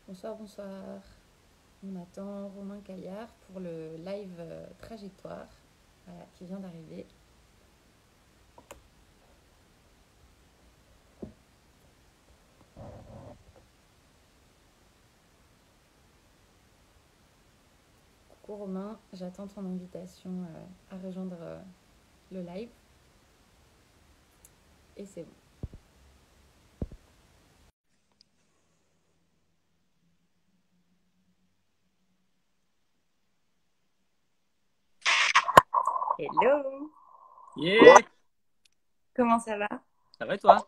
Bonsoir, bonsoir. On attend Romain Caillard pour le live trajectoire voilà, qui vient d'arriver. Coucou Romain, j'attends ton invitation à rejoindre le live. Et c'est bon. Hello. Yeah. Comment ça va? Ça va et toi?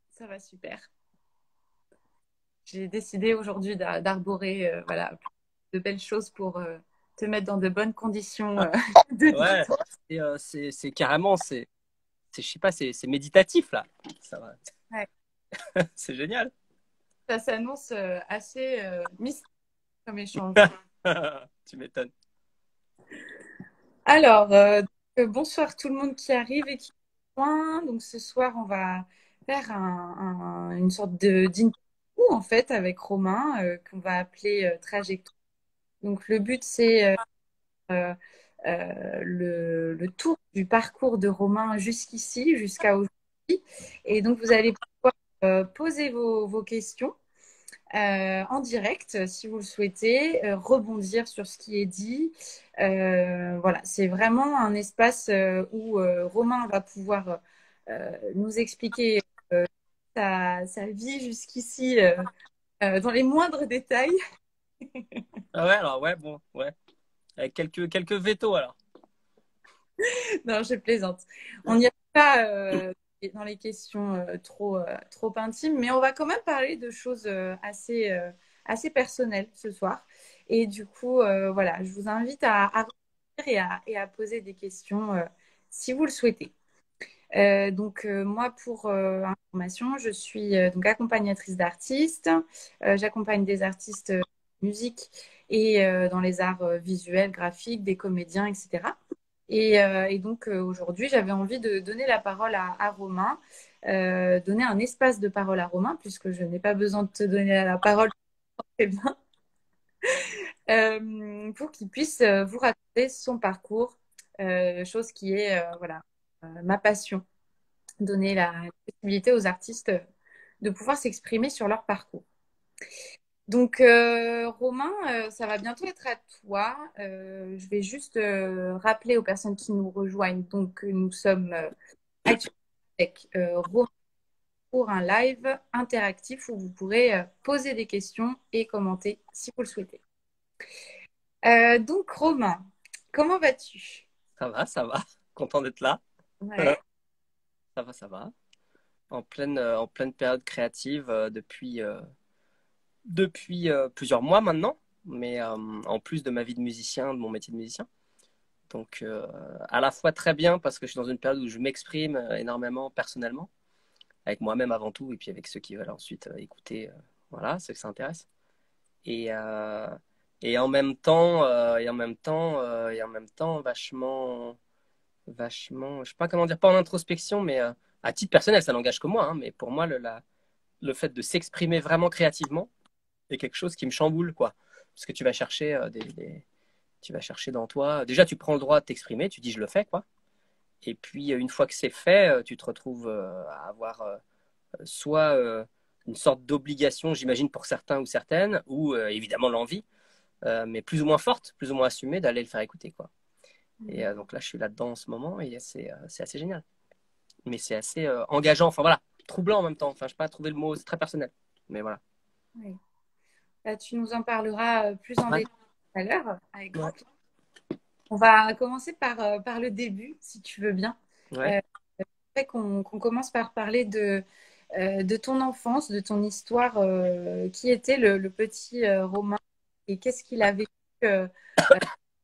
Ça va super. J'ai décidé aujourd'hui d'arborer voilà, de belles choses pour te mettre dans de bonnes conditions de Ouais, détente. c'est carrément, je sais pas, c'est méditatif là. Ça va, Ouais. c'est génial. Ça s'annonce assez mystérieux comme échange. Tu m'étonnes. Alors, bonsoir tout le monde qui arrive et qui rejoint. Donc ce soir, on va faire une sorte de d'interview en fait avec Romain qu'on va appeler Trajectoire. Donc le but, c'est euh, le tour du parcours de Romain jusqu'ici, jusqu'à aujourd'hui. Et donc vous allez pouvoir poser vos questions en direct si vous le souhaitez, rebondir sur ce qui est dit. Voilà, c'est vraiment un espace où Romain va pouvoir nous expliquer sa vie jusqu'ici dans les moindres détails. Ah ouais, alors ouais, bon, ouais. Avec quelques vétos alors. Non, je plaisante. On n'y a pas dans les questions trop intimes, mais on va quand même parler de choses assez personnelles ce soir. Et du coup, voilà, je vous invite à revenir et à poser des questions si vous le souhaitez. Moi, pour information, je suis donc accompagnatrice d'artistes. J'accompagne des artistes musique et dans les arts visuels, graphiques, des comédiens, etc. Aujourd'hui, j'avais envie de donner la parole à Romain, donner un espace de parole à Romain, puisque je n'ai pas besoin de te donner la parole très bien, pour qu'il puisse vous raconter son parcours, chose qui est voilà, ma passion, donner la possibilité aux artistes de pouvoir s'exprimer sur leur parcours. Donc, Romain, ça va bientôt être à toi. Je vais juste rappeler aux personnes qui nous rejoignent donc, que nous sommes actuellement avec Romain pour un live interactif où vous pourrez poser des questions et commenter si vous le souhaitez. Donc, Romain, comment vas-tu? Ça va, ça va. Content d'être là. Ouais. Ça va, ça va. En pleine période créative depuis plusieurs mois maintenant, mais en plus de ma vie de musicien, de mon métier de musicien. Donc à la fois très bien parce que je suis dans une période où je m'exprime énormément personnellement avec moi-même avant tout, et puis avec ceux qui veulent ensuite écouter, voilà, ceux que ça intéresse. Et, euh, et en même temps, vachement, je sais pas comment dire, pas en introspection, mais à titre personnel, ça n'engage que moi, hein, mais pour moi, le fait de s'exprimer vraiment créativement est quelque chose qui me chamboule, quoi. Parce que tu vas chercher tu vas chercher dans toi. Déjà, tu prends le droit de t'exprimer, tu dis je le fais, quoi. Et puis, une fois que c'est fait, tu te retrouves à avoir soit une sorte d'obligation, j'imagine, pour certains ou certaines, ou évidemment l'envie, mais plus ou moins forte, plus ou moins assumée d'aller le faire écouter, quoi. Et donc là, je suis là-dedans en ce moment et c'est assez génial. Mais c'est assez engageant, enfin voilà, troublant en même temps. Enfin, je sais pas trouver le mot, c'est très personnel. Mais voilà. Oui. Là, tu nous en parleras plus en Ouais, détail tout à l'heure, avec ouais, grand plaisir. On va commencer par le début, si tu veux bien. ouais. Euh, qu'on commence par parler de ton enfance, de ton histoire. Qui était le petit Romain et qu'est-ce qu'il a vécu de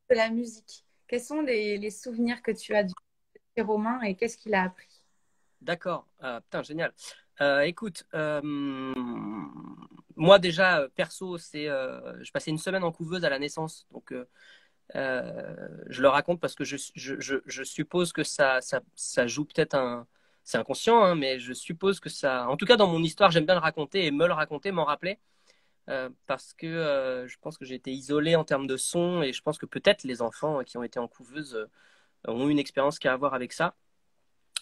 la musique? Quels sont les souvenirs que tu as du petit Romain et qu'est-ce qu'il a appris? D'accord. Putain, génial. Écoute, moi déjà, perso, je passais une semaine en couveuse à la naissance. Donc, je le raconte parce que je suppose que ça joue peut-être un. C'est inconscient, hein, mais je suppose que ça. En tout cas, dans mon histoire, j'aime bien le raconter et me le raconter, m'en rappeler. parce que je pense que j'ai été isolé en termes de son et je pense que peut-être les enfants qui ont été en couveuse ont une expérience qui a à voir avec ça.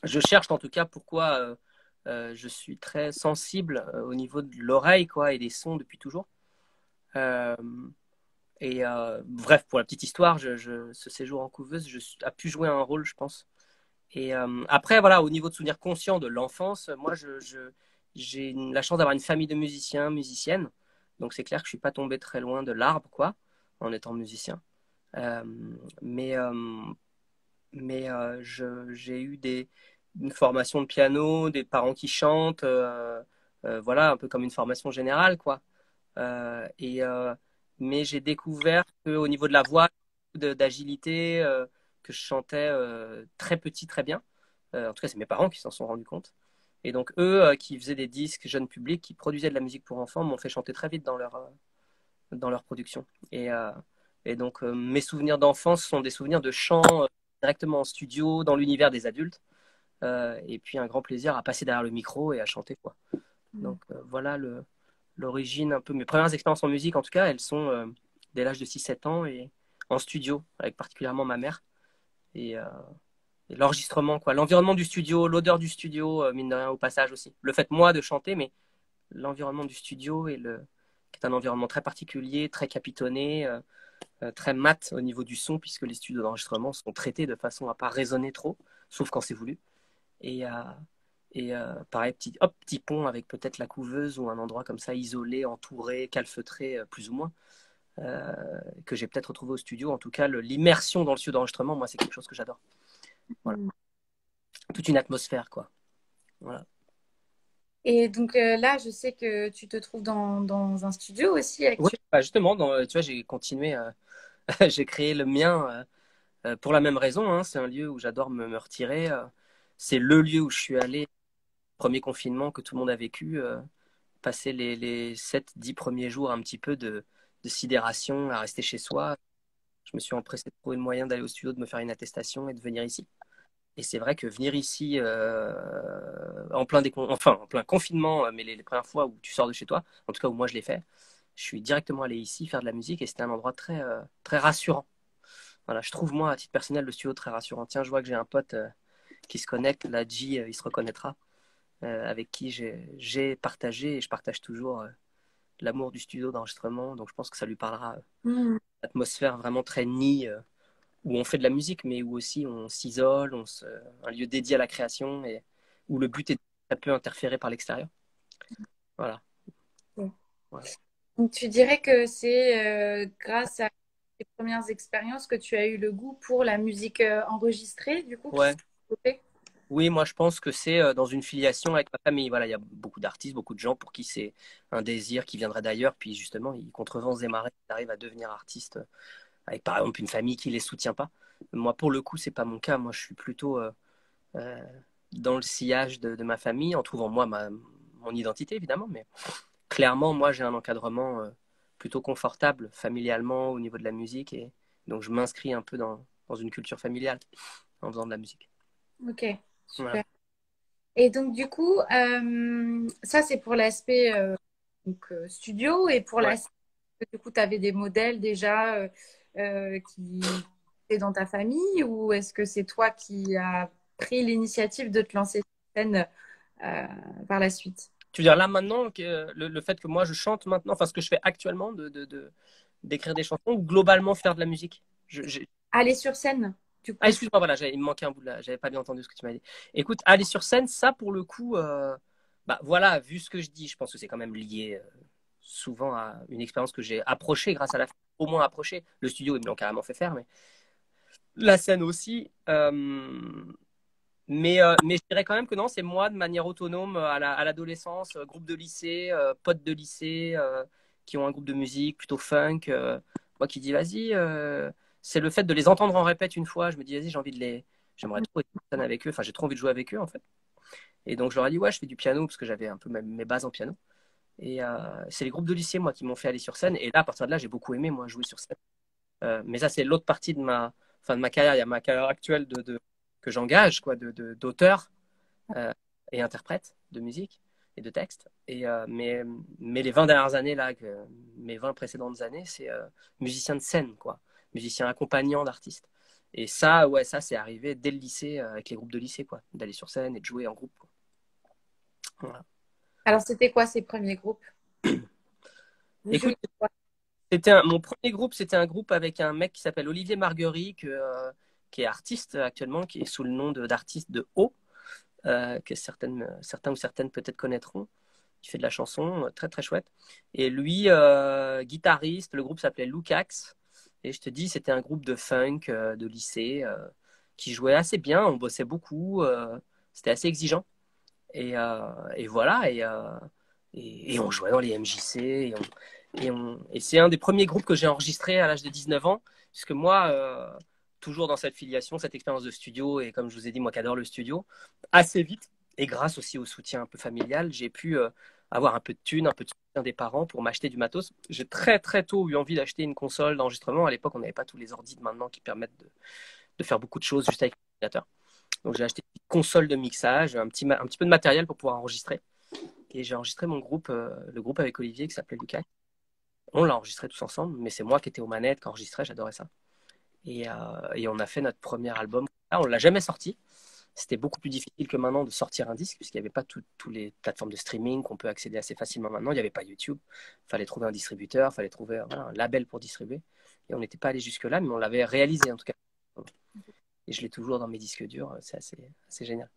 Je cherche en tout cas pourquoi je suis très sensible au niveau de l'oreille quoi, et des sons depuis toujours. Euh, Bref, pour la petite histoire, ce séjour en couveuse a pu jouer un rôle, je pense. Et après, voilà, au niveau de souvenirs conscients de l'enfance, moi, j'ai la chance d'avoir une famille de musiciens, musiciennes. Donc, c'est clair que je suis pas tombé très loin de l'arbre, quoi, en étant musicien. Euh, mais j'ai eu une formation de piano, des parents qui chantent, voilà, un peu comme une formation générale, quoi. Euh, et, euh, mais j'ai découvert qu'au niveau de la voix, d'agilité, que je chantais très petit, très bien. En tout cas, c'est mes parents qui s'en sont rendus compte. Et donc, eux, qui faisaient des disques jeunes publics, qui produisaient de la musique pour enfants, m'ont fait chanter très vite dans leur production. Et donc, mes souvenirs d'enfance sont des souvenirs de chant directement en studio, dans l'univers des adultes. Et puis, un grand plaisir à passer derrière le micro et à chanter, quoi. Donc, voilà l'origine un peu. Mes premières expériences en musique, en tout cas, elles sont dès l'âge de 6 7 ans et en studio, avec particulièrement ma mère. Et, euh, et l'enregistrement, quoi. L'environnement du studio, l'odeur du studio, mine de rien, au passage aussi. Le fait, moi, de chanter, mais l'environnement du studio qui est un environnement très particulier, très capitonné, très mat au niveau du son, puisque les studios d'enregistrement sont traités de façon à pas résonner trop, sauf quand c'est voulu. Et, euh, pareil, petit pont avec peut-être la couveuse ou un endroit comme ça, isolé, entouré, calfeutré, plus ou moins, que j'ai peut-être retrouvé au studio. En tout cas, l'immersion dans le studio d'enregistrement, moi, c'est quelque chose que j'adore. Voilà. Toute une atmosphère, quoi. Voilà. Et donc là, je sais que tu te trouves dans un studio aussi Ouais, actuellement. bah justement, tu vois, j'ai continué, j'ai créé le mien pour la même raison. Hein, c'est un lieu où j'adore me retirer. C'est le lieu où je suis allé, premier confinement que tout le monde a vécu. Passer les 7 10 premiers jours un petit peu de sidération à rester chez soi. Je me suis empressé de trouver le moyen d'aller au studio, de me faire une attestation et de venir ici. Et c'est vrai que venir ici en plein confinement, mais les premières fois où tu sors de chez toi, en tout cas où moi je l'ai fait, je suis directement allé ici faire de la musique et c'était un endroit très rassurant. Voilà, je trouve moi à titre personnel le studio très rassurant. Tiens, je vois que j'ai un pote qui se connecte, la G, il se reconnaîtra, avec qui j'ai partagé et je partage toujours l'amour du studio d'enregistrement. Donc je pense que ça lui parlera. Hmm. Atmosphère vraiment très nid, où on fait de la musique, mais où aussi on s'isole, un lieu dédié à la création et où le but est très peu interféré par l'extérieur. Voilà. Voilà. Donc tu dirais que c'est grâce à tes premières expériences que tu as eu le goût pour la musique enregistrée, du coup, qui Ouais. s'est développée? Oui, moi je pense que c'est dans une filiation avec ma famille. Voilà, il y a beaucoup d'artistes, beaucoup de gens pour qui c'est un désir qui viendrait d'ailleurs, puis justement, ils contre vents et marées, ils arrivent à devenir artistes avec par exemple une famille qui les soutient pas. Moi, pour le coup, c'est pas mon cas. Moi, je suis plutôt euh, dans le sillage de ma famille, en trouvant moi mon identité évidemment, mais clairement, moi, j'ai un encadrement plutôt confortable familialement au niveau de la musique et donc je m'inscris un peu dans une culture familiale en faisant de la musique. Ok, Voilà. super. Et donc du coup, ça c'est pour l'aspect studio et pour Ouais. l'aspect, du coup, tu avais des modèles déjà qui étaient dans ta famille ou est-ce que c'est toi qui as pris l'initiative de te lancer sur scène euh, par la suite? Tu veux dire là maintenant que le fait que moi je chante maintenant, enfin ce que je fais actuellement d'écrire des chansons ou globalement faire de la musique. Aller sur scène, du Ah, coup. excuse-moi, voilà, il me manquait un bout de là, j'avais pas bien entendu ce que tu m'as dit. Écoute, aller sur scène, ça pour le coup, bah voilà, vu ce que je dis, je pense que c'est quand même lié souvent à une expérience que j'ai approchée grâce à au moins approchée. Le studio, ils me l'ont carrément fait faire, mais la scène aussi. Mais je dirais quand même que non, c'est moi de manière autonome à l'adolescence, groupe de lycée, potes de lycée qui ont un groupe de musique plutôt funk. Moi qui dis vas-y, c'est le fait de les entendre en répète une fois. Je me dis vas-y, j'aimerais trop être sur scène avec eux. Enfin, j'ai trop envie de jouer avec eux en fait. Et donc je leur ai dit ouais, je fais du piano parce que j'avais un peu mes bases en piano. Et c'est les groupes de lycée moi qui m'ont fait aller sur scène. Et là, à partir de là, j'ai beaucoup aimé moi jouer sur scène. Mais ça, c'est l'autre partie de ma carrière. Il y a ma carrière actuelle que j'engage, quoi, d'auteur et interprète de musique. et de texte. Mais les 20 dernières années, là, mes 20 précédentes années, c'est musicien de scène, quoi. Musicien accompagnant d'artistes. Et ça, ouais, ça, c'est arrivé dès le lycée, avec les groupes de lycée, quoi. D'aller sur scène et de jouer en groupe, quoi. Voilà. Alors, c'était quoi ces premiers groupes? Vous Écoute, jouiez quoi? mon premier groupe, c'était un groupe avec un mec qui s'appelle Olivier Marguerite, qui est artiste actuellement, qui est sous le nom d'artiste de O, que certains ou certaines peut-être connaîtront. Il fait de la chanson, très très chouette. Et lui, guitariste, le groupe s'appelait Lukacs. Et je te dis, c'était un groupe de funk de lycée qui jouait assez bien. On bossait beaucoup. C'était assez exigeant. Et voilà. Et on jouait dans les MJC. Et c'est un des premiers groupes que j'ai enregistré à l'âge de 19 ans. Puisque moi, toujours dans cette filiation, cette expérience de studio, et comme je vous ai dit, moi qui adore le studio, assez vite, et grâce aussi au soutien un peu familial, j'ai pu avoir un peu de thunes, un peu de soutien des parents pour m'acheter du matos. J'ai très très tôt eu envie d'acheter une console d'enregistrement. À l'époque, on n'avait pas tous les ordis de maintenant qui permettent de faire beaucoup de choses juste avec l'ordinateur. Donc j'ai acheté une console de mixage, un petit peu de matériel pour pouvoir enregistrer. Et j'ai enregistré mon groupe, le groupe avec Olivier qui s'appelait Lucas. On l'a enregistré tous ensemble, mais c'est moi qui étais aux manettes, qui enregistrais, j'adorais ça. Et on a fait notre premier album. Là, on ne l'a jamais sorti. C'était beaucoup plus difficile que maintenant de sortir un disque, puisqu'il n'y avait pas toutes les plateformes de streaming qu'on peut accéder assez facilement maintenant. Il n'y avait pas YouTube. Il fallait trouver un distributeur, il fallait trouver voilà, un label pour distribuer. Et on n'était pas allé jusque-là, mais on l'avait réalisé en tout cas. Et je l'ai toujours dans mes disques durs. C'est assez génial.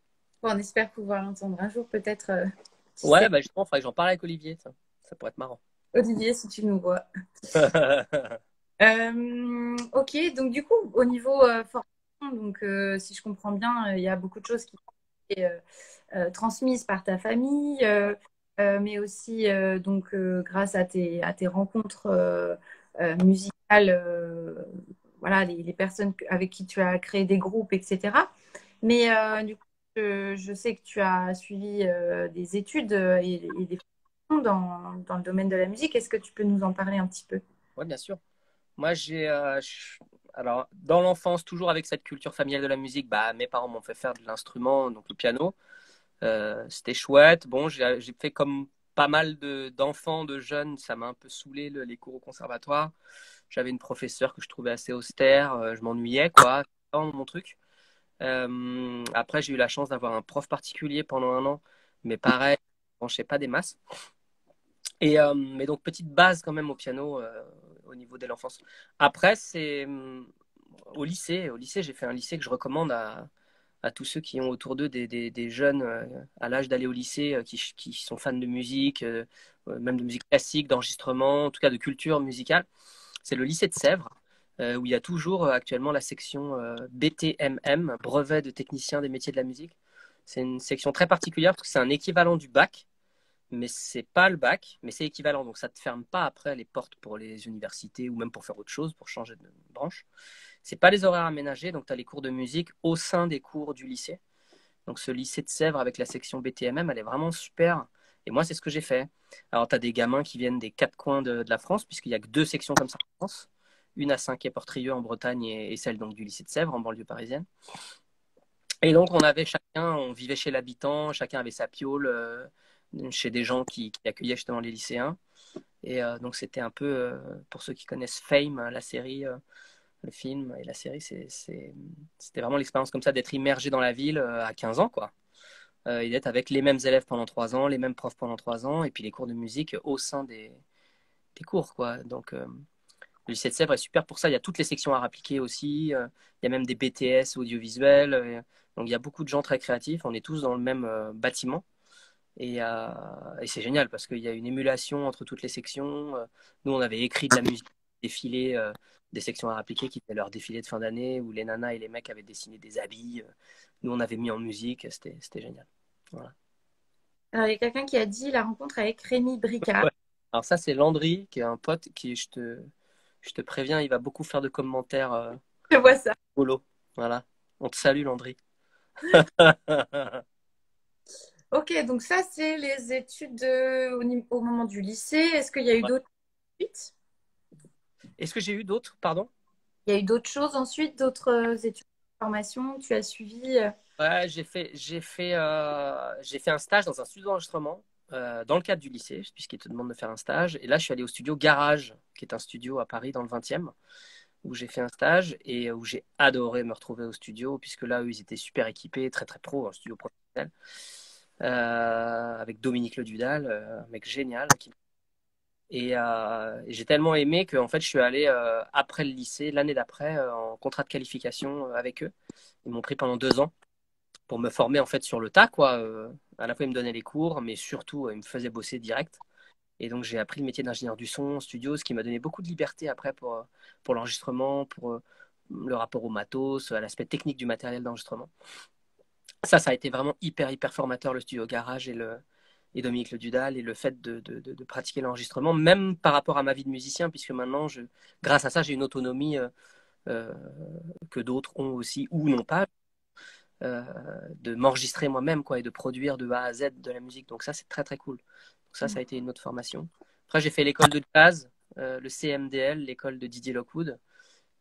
Bon, on espère pouvoir l'entendre un jour, peut-être. Qui Ouais, sait? bah justement, il faudrait que j'en parle avec Olivier. Ça pourrait être marrant. Olivier, si tu nous vois. Ok, donc du coup, au niveau formation, donc si je comprends bien, il y a beaucoup de choses qui sont transmises par ta famille, mais aussi donc grâce à tes rencontres musicales, voilà, les personnes avec qui tu as créé des groupes, etc. Mais du coup, je sais que tu as suivi des études et des formations dans le domaine de la musique. Est-ce que tu peux nous en parler un petit peu? Ouais, bien sûr. Moi, alors, dans l'enfance, toujours avec cette culture familiale de la musique, bah, mes parents m'ont fait faire de l'instrument, donc le piano. C'était chouette. Bon, j'ai fait comme pas mal d'enfants, de jeunes, ça m'a un peu saoulé les cours au conservatoire. J'avais une professeure que je trouvais assez austère, je m'ennuyais, quoi. C'était pas mon truc. Après, j'ai eu la chance d'avoir un prof particulier pendant un an, mais pareil, je ne branchais pas des masses. Mais donc, petite base quand même au piano au niveau de l'enfance. Après, c'est au lycée. Au lycée, j'ai fait un lycée que je recommande à tous ceux qui ont autour d'eux des jeunes à l'âge d'aller au lycée qui sont fans de musique, même de musique classique, d'enregistrement, en tout cas de culture musicale. C'est le lycée de Sèvres, où il y a toujours actuellement la section BTMM, brevet de technicien des métiers de la musique. C'est une section très particulière parce que c'est un équivalent du bac, mais c'est pas le bac, mais c'est équivalent. Donc ça te ferme pas après les portes pour les universités ou même pour faire autre chose, pour changer de branche. C'est pas les horaires aménagés, donc tu as les cours de musique au sein des cours du lycée. Donc ce lycée de Sèvres avec la section BTMM, elle est vraiment super. Et moi, c'est ce que j'ai fait. Alors, tu as des gamins qui viennent des quatre coins de la France, puisqu'il n'y a que deux sections comme ça en France. Une à Saint-Quay-Portrieux en Bretagne et celle donc du lycée de Sèvres en banlieue parisienne. Et donc, on vivait chez l'habitant, chacun avait sa piole chez des gens qui accueillaient justement les lycéens. Et donc, c'était un peu, pour ceux qui connaissent Fame, la série, le film et la série, c'était vraiment l'expérience comme ça d'être immergé dans la ville à 15 ans, quoi. Et d'être avec les mêmes élèves pendant 3 ans, les mêmes profs pendant 3 ans, et puis les cours de musique au sein des cours, quoi. Donc, le lycée de Sèvres est super pour ça. Il y a toutes les sections à appliquer aussi. Il y a même des BTS audiovisuels. Donc, il y a beaucoup de gens très créatifs. On est tous dans le même bâtiment. Et c'est génial parce qu'il y a une émulation entre toutes les sections. Nous, on avait écrit de la musique, défilé des sections à appliquer qui étaient leur défilé de fin d'année où les nanas et les mecs avaient dessiné des habits. Nous, on avait mis en musique. C'était génial. Voilà. Alors, il y a quelqu'un qui a dit la rencontre avec Rémi Bricard. Ouais. Alors, ça, c'est Landry, qui est un pote qui, je te préviens, il va beaucoup faire de commentaires Je vois ça. holo. Voilà. On te salue, Landry. Ok, donc ça, c'est les études au moment du lycée. Est-ce qu'il y a eu Ouais. d'autres suites? Est-ce que j'ai eu d'autres, pardon? Il y a eu d'autres choses ensuite, d'autres études de formation? Tu as suivi Ouais, j'ai fait un stage dans un studio d'enregistrement dans le cadre du lycée, puisqu'il te demande de faire un stage. Et là, je suis allé au studio Garage, qui est un studio à Paris dans le 20e, où j'ai fait un stage et où j'ai adoré me retrouver au studio, puisque là, eux, ils étaient super équipés, très très pro, un studio professionnel, avec Dominique Le Dudal, un mec génial. Et j'ai tellement aimé que en fait, je suis allé après le lycée, l'année d'après, en contrat de qualification avec eux. Ils m'ont pris pendant 2 ans pour me former en fait sur le tas, quoi. À la fois, ils me donnaient les cours, mais surtout, ils me faisaient bosser direct. Et donc, j'ai appris le métier d'ingénieur du son en studio, ce qui m'a donné beaucoup de liberté après pour l'enregistrement, pour le rapport au matos, à l'aspect technique du matériel d'enregistrement. Ça a été vraiment hyper, hyper formateur, le studio Garage et Dominique Le Dudal, et le fait de pratiquer l'enregistrement, même par rapport à ma vie de musicien, puisque maintenant, grâce à ça, j'ai une autonomie euh, que d'autres ont aussi ou n'ont pas, euh, de m'enregistrer moi-même, quoi, et de produire de A à Z de la musique. Donc ça, c'est très, très cool. Donc ça a été une autre formation. Après, j'ai fait l'école de jazz, le CMDL, l'école de Didier Lockwood,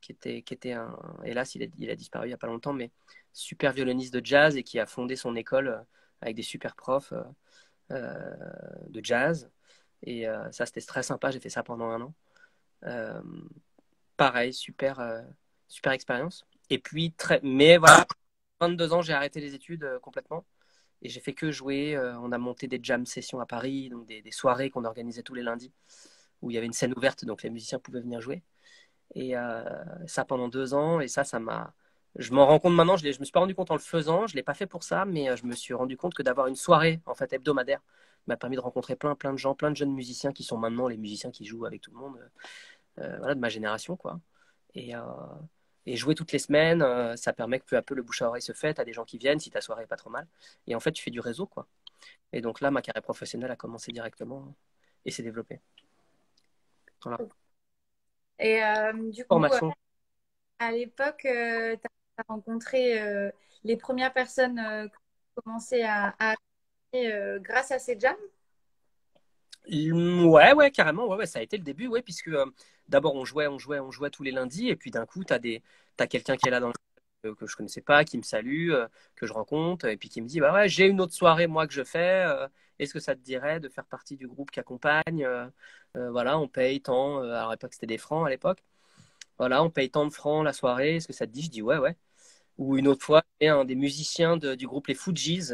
qui était un, hélas, il a disparu il n'y a pas longtemps, mais super violoniste de jazz et qui a fondé son école avec des super profs de jazz. Et ça, c'était très sympa. J'ai fait ça pendant un an. Euh, Pareil, super, super expérience. Et puis, mais voilà, 22 ans, j'ai arrêté les études complètement. Et j'ai fait que jouer. On a monté des jam sessions à Paris, donc des soirées qu'on organisait tous les lundis, où il y avait une scène ouverte, donc les musiciens pouvaient venir jouer. Et ça pendant 2 ans. Et ça m'a. Je m'en rends compte maintenant. Je me suis pas rendu compte en le faisant. Je l'ai pas fait pour ça, mais je me suis rendu compte que d'avoir une soirée en fait hebdomadaire m'a permis de rencontrer plein, plein de gens, plein de jeunes musiciens qui sont maintenant les musiciens qui jouent avec tout le monde, voilà, de ma génération, quoi. Et, euh, et jouer toutes les semaines, ça permet que peu à peu le bouche à oreille se fait. T'as des gens qui viennent si ta soirée est pas trop mal. Et en fait, tu fais du réseau, quoi. Et donc là, ma carrière professionnelle a commencé directement et s'est développée. Voilà. Et du coup, Formation. à l'époque, tu as rencontré les premières personnes qui ont commencé à arriver grâce à ces jams? Ouais, ouais, carrément, ouais, ouais, ça a été le début, ouais, puisque d'abord on jouait tous les lundis, et puis d'un coup, t'as quelqu'un qui est là que je connaissais pas, qui me salue, que je rencontre, et puis qui me dit, bah ouais, j'ai une autre soirée moi que je fais, est-ce que ça te dirait de faire partie du groupe qui accompagne, voilà, on paye tant, alors à l'époque c'était des francs à l'époque, voilà, on paye tant de francs la soirée, est-ce que ça te dit? Je dis ouais, ouais. Ou une autre fois, il y a un des musiciens du groupe Les Fujis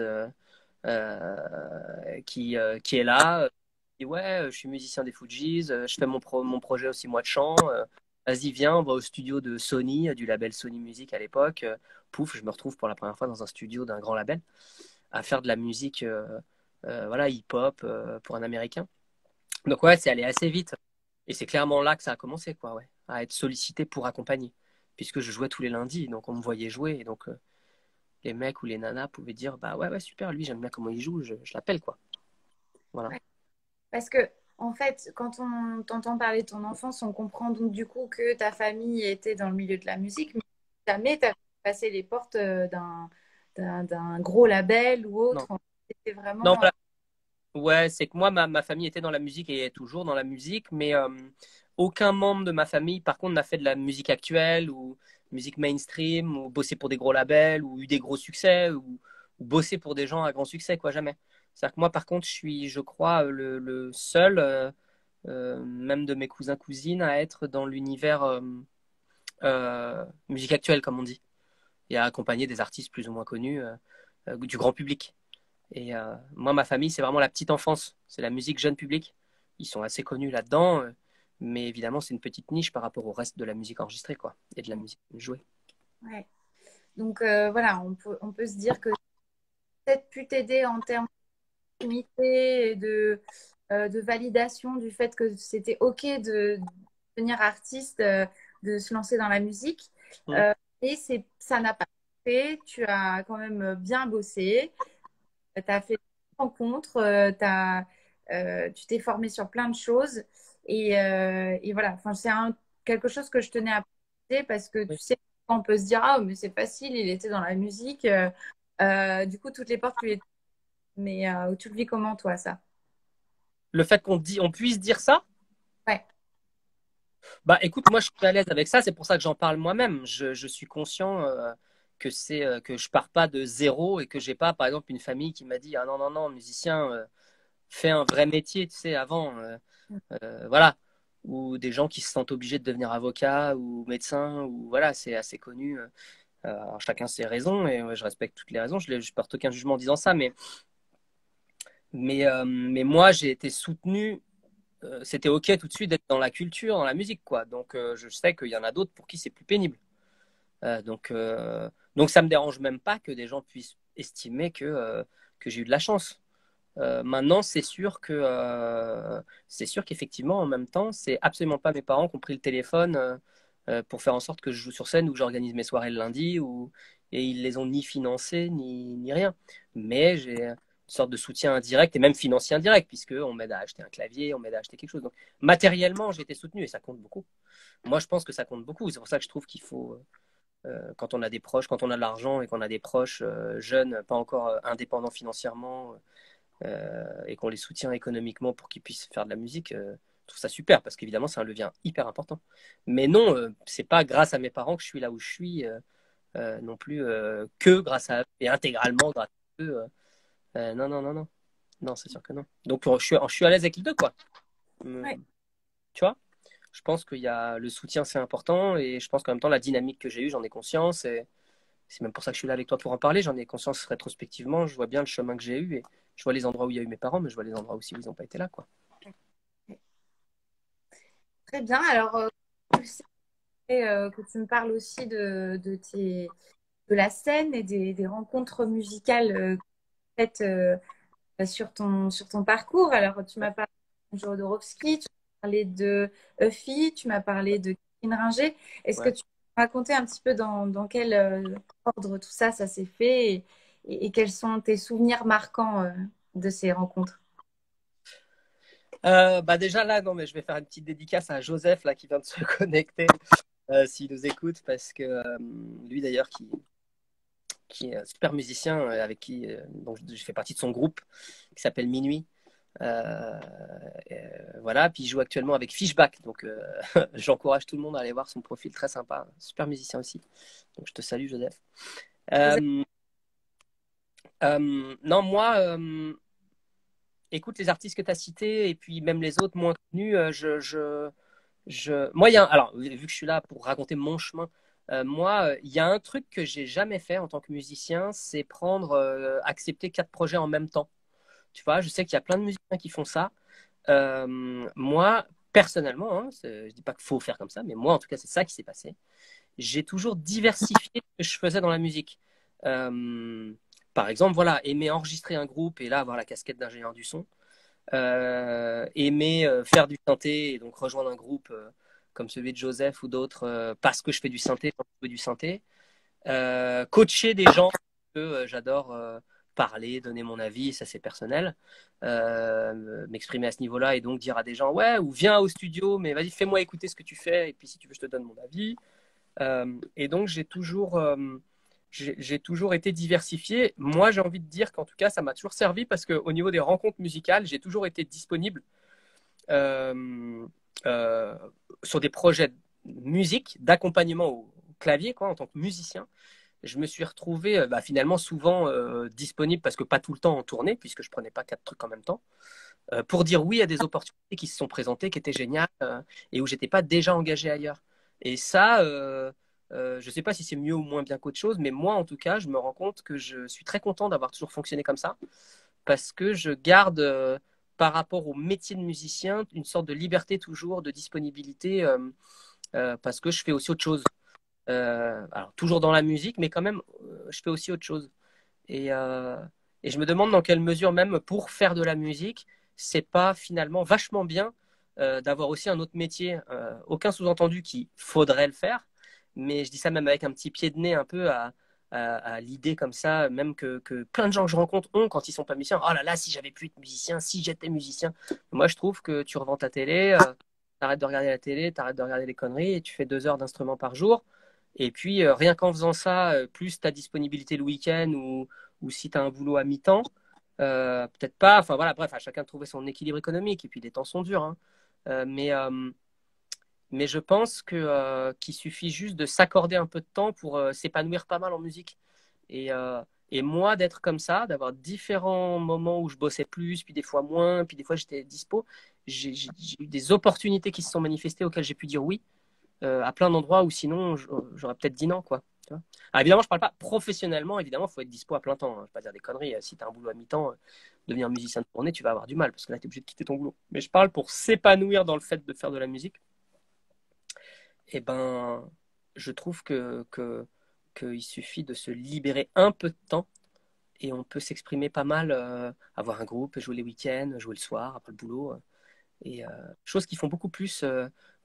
qui est là. Il dit, ouais, je suis musicien des Fujis, je fais mon projet aussi moi de chant. Vas-y, viens, on va au studio de Sony, du label Sony Music à l'époque. Pouf, je me retrouve pour la première fois dans un studio d'un grand label à faire de la musique voilà, hip-hop pour un Américain. Donc ouais, c'est allé assez vite. Et c'est clairement là que ça a commencé, quoi, ouais, à être sollicité pour accompagner. Puisque je jouais tous les lundis, donc on me voyait jouer. Et donc les mecs ou les nanas pouvaient dire, bah ouais, ouais, super, lui, j'aime bien comment il joue, je l'appelle, quoi. Voilà. Ouais. Parce que, en fait, quand on t'entend parler de ton enfance, on comprend donc du coup que ta famille était dans le milieu de la musique, mais jamais tu as passé les portes d'un gros label ou Non. autre. C'était Non, vraiment. voilà. Ouais, c'est que moi, ma famille était dans la musique et est toujours dans la musique, mais aucun membre de ma famille, par contre, n'a fait de la musique actuelle ou musique mainstream ou bossé pour des gros labels ou eu des gros succès ou bossé pour des gens à grand succès, quoi, jamais. C'est-à-dire que moi, par contre, je suis, je crois, le seul, même de mes cousins, cousines, à être dans l'univers musique actuelle, comme on dit, et à accompagner des artistes plus ou moins connus du grand public. Et moi, ma famille, c'est vraiment la petite enfance. C'est la musique jeune public. Ils sont assez connus là-dedans. Mais évidemment, c'est une petite niche par rapport au reste de la musique enregistrée, quoi. Et de la musique jouée. Ouais. Donc voilà, on peut se dire que peut-être pu t'aider en termes d'opportunité et de validation du fait que c'était OK de devenir artiste, de se lancer dans la musique. Mm. Euh, et ça n'a pas fait. Tu as quand même bien bossé. Tu as fait des rencontres. Tu t'es formé sur plein de choses. Et voilà, enfin, c'est quelque chose que je tenais à préciser parce que tu Oui. sais, on peut se dire, ah, mais c'est facile, il était dans la musique. Du coup, toutes les portes lui étaient. Mais tu le vis comment, toi, ça? Le fait on puisse dire ça, Ouais, bah écoute, moi je suis à l'aise avec ça, c'est pour ça que j'en parle moi-même. Je suis conscient que je pars pas de zéro et que j'ai pas, par exemple, une famille qui m'a dit, ah non, non, non, musicien, fait un vrai métier, tu sais, avant. Voilà. Ou des gens qui se sentent obligés de devenir avocat ou médecin, ou voilà, c'est assez connu. Alors, chacun ses raisons, et ouais, je respecte toutes les raisons, je porte aucun jugement en disant ça, mais moi, j'ai été soutenu. C'était OK tout de suite d'être dans la culture, dans la musique, quoi. Donc, je sais qu'il y en a d'autres pour qui c'est plus pénible. Donc, ça me dérange même pas que des gens puissent estimer que j'ai eu de la chance. Maintenant, c'est sûr qu'effectivement, en même temps, c'est absolument pas mes parents qui ont pris le téléphone pour faire en sorte que je joue sur scène ou que j'organise mes soirées le lundi, et ils les ont ni financés ni rien. Mais j'ai une sorte de soutien indirect et même financier indirect, puisque on m'aide à acheter un clavier, on m'aide à acheter quelque chose. Donc matériellement, j'ai été soutenu et ça compte beaucoup. Moi, je pense que ça compte beaucoup. C'est pour ça que je trouve qu'il faut, quand on a des proches, quand on a de l'argent et qu'on a des proches jeunes, pas encore indépendants financièrement, et qu'on les soutient économiquement pour qu'ils puissent faire de la musique, je trouve ça super parce qu'évidemment c'est un levier hyper important. Mais non, c'est pas grâce à mes parents que je suis là où je suis non plus, que grâce à eux et intégralement grâce à eux. Non, non, non, non, non, c'est sûr que non. Donc je suis à l'aise avec les deux, quoi. Ouais. Tu vois, je pense qu'il y a le soutien, c'est important, et je pense qu'en même temps la dynamique que j'ai eue, j'en ai conscience, et c'est même pour ça que je suis là avec toi pour en parler. J'en ai conscience rétrospectivement. Je vois bien le chemin que j'ai eu, et je vois les endroits où il y a eu mes parents, mais je vois les endroits aussi où ils n'ont pas été là, quoi. Très bien. Alors, tu sais que tu me parles aussi de la scène et des rencontres musicales faites sur ton parcours. Alors, tu m'as parlé de Jodorowsky, tu m'as parlé de Euphie, tu m'as parlé de Christine Ringer. Est-ce que Ouais. tu peux raconter un petit peu dans quel ordre tout ça, ça s'est fait et quels sont tes souvenirs marquants de ces rencontres? Bah déjà là, non, mais je vais faire une petite dédicace à Joseph là qui vient de se connecter, s'il nous écoute, parce que lui d'ailleurs qui est un super musicien avec qui donc je fais partie de son groupe qui s'appelle Minuit. Euh, voilà, puis il joue actuellement avec Fishback, donc j'encourage tout le monde à aller voir son profil, très sympa, super musicien aussi. Donc je te salue Joseph. Euh, non, moi, écoute les artistes que tu as cités et puis même les autres moins connus, moi, alors, vu que je suis là pour raconter mon chemin, moi, il y a un truc que j'ai jamais fait en tant que musicien, c'est accepter 4 projets en même temps. Tu vois, je sais qu'il y a plein de musiciens qui font ça. Moi, personnellement, hein, je dis pas qu'il faut faire comme ça, mais moi, en tout cas, c'est ça qui s'est passé. J'ai toujours diversifié ce que je faisais dans la musique. Euh, Par exemple, voilà, aimer enregistrer un groupe et là avoir la casquette d'ingénieur du son. Aimer faire du synthé et donc rejoindre un groupe comme celui de Joseph ou d'autres parce que je fais du synthé, parce que je fais du synthé. Coacher des gens que j'adore parler, donner mon avis, ça c'est personnel. M'exprimer à ce niveau-là et donc dire à des gens ouais, ou viens au studio, mais vas-y, fais-moi écouter ce que tu fais et puis si tu veux, je te donne mon avis. Et donc j'ai toujours été diversifié. Moi, j'ai envie de dire qu'en tout cas, ça m'a toujours servi parce qu'au niveau des rencontres musicales, j'ai toujours été disponible euh, euh, sur des projets de musique, d'accompagnement au clavier, quoi, en tant que musicien. Je me suis retrouvé finalement souvent disponible parce que pas tout le temps en tournée, puisque je prenais pas 4 trucs en même temps, pour dire oui à des opportunités qui se sont présentées, qui étaient géniales et où j'étais pas déjà engagé ailleurs. Et ça, je sais pas si c'est mieux ou moins bien qu'autre chose, mais moi en tout cas, je me rends compte que je suis très content d'avoir toujours fonctionné comme ça, parce que je garde par rapport au métier de musicien une sorte de liberté toujours, de disponibilité, parce que je fais aussi autre chose. Alors toujours dans la musique, mais quand même, je fais aussi autre chose. Et, euh, et je me demande dans quelle mesure, même pour faire de la musique, c'est pas finalement vachement bien d'avoir aussi un autre métier. Aucun sous-entendu qu'il faudrait le faire, mais je dis ça même avec un petit pied de nez un peu à l'idée comme ça, même que plein de gens que je rencontre ont quand ils sont pas musiciens. Oh là là, si j'avais pu être musicien, si j'étais musicien. Moi, je trouve que tu revends ta télé, t'arrêtes de regarder la télé, t'arrêtes de regarder les conneries et tu fais 2 heures d'instrument par jour. Et puis, rien qu'en faisant ça, plus ta disponibilité le week-end ou si tu as un boulot à mi-temps, peut-être pas. Enfin voilà, bref, à chacun de trouver son équilibre économique. Et puis les temps sont durs, hein. Euh, mais, euh, mais je pense qu'il suffit juste de s'accorder un peu de temps pour s'épanouir pas mal en musique. Et, euh, Et moi, d'être comme ça, d'avoir différents moments où je bossais plus, puis des fois moins, puis des fois j'étais dispo, j'ai eu des opportunités qui se sont manifestées auxquelles j'ai pu dire oui, à plein d'endroits où sinon j'aurais peut-être dit non, quoi. Tu vois. Alors évidemment, je parle pas professionnellement, évidemment, il faut être dispo à plein temps. Hein. Je ne vais pas dire des conneries. Si tu as un boulot à mi-temps, devenir musicien de tournée, tu vas avoir du mal parce que là, tu es obligé de quitter ton boulot. Mais je parle pour s'épanouir dans le fait de faire de la musique. Et ben, je trouve qu'il suffit de se libérer un peu de temps et on peut s'exprimer pas mal, avoir un groupe, jouer les week-ends, jouer le soir après le boulot. Et choses qui font beaucoup plus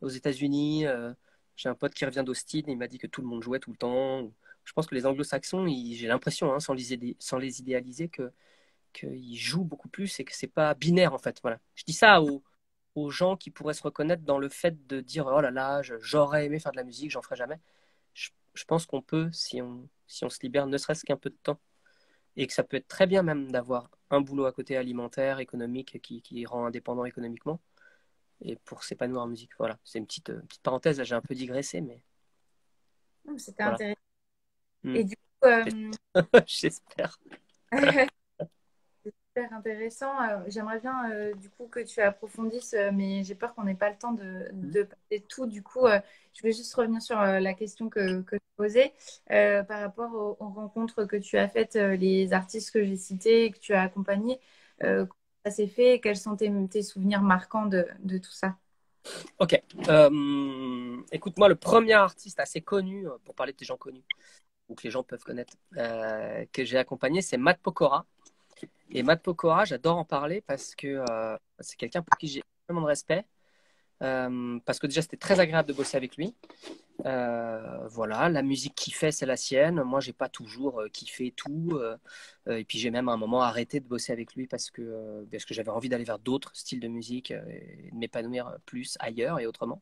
aux États-Unis. J'ai un pote qui revient d'Austin, il m'a dit que tout le monde jouait tout le temps. Je pense que les anglo-saxons, j'ai l'impression, hein, sans les idéaliser, qu'ils jouent beaucoup plus et que c'est pas binaire en fait. Voilà. Je dis ça aux gens qui pourraient se reconnaître dans le fait de dire oh là là, j'aurais aimé faire de la musique, j'en ferai jamais. Je pense qu'on peut, si on se libère ne serait-ce qu'un peu de temps, et que ça peut être très bien même d'avoir un boulot à côté alimentaire, économique, qui rend indépendant économiquement et pour s'épanouir en musique. Voilà, c'est une petite parenthèse, là j'ai un peu digressé, mais C'était voilà. intéressant. Hmm. Et du coup, J'espère. c'est super intéressant. J'aimerais bien du coup que tu approfondisses, mais j'ai peur qu'on n'ait pas le temps de parler de tout. Du coup, je vais juste revenir sur la question que tu posais par rapport aux rencontres que tu as faites, les artistes que j'ai cités et que tu as accompagnés. Comment ça s'est fait et quels sont tes souvenirs marquants de tout ça? Ok. Écoute, moi, le premier artiste assez connu, pour parler de des gens connus, ou que les gens peuvent connaître, que j'ai accompagné, c'est Matt Pokora. Et Matt Pokora, j'adore en parler parce que c'est quelqu'un pour qui j'ai énormément de respect. Parce que déjà, c'était très agréable de bosser avec lui. Voilà, la musique qu'il fait, c'est la sienne. Moi, j'ai pas toujours kiffé tout. Et puis, j'ai même à un moment arrêté de bosser avec lui parce que j'avais envie d'aller vers d'autres styles de musique et de m'épanouir plus ailleurs et autrement.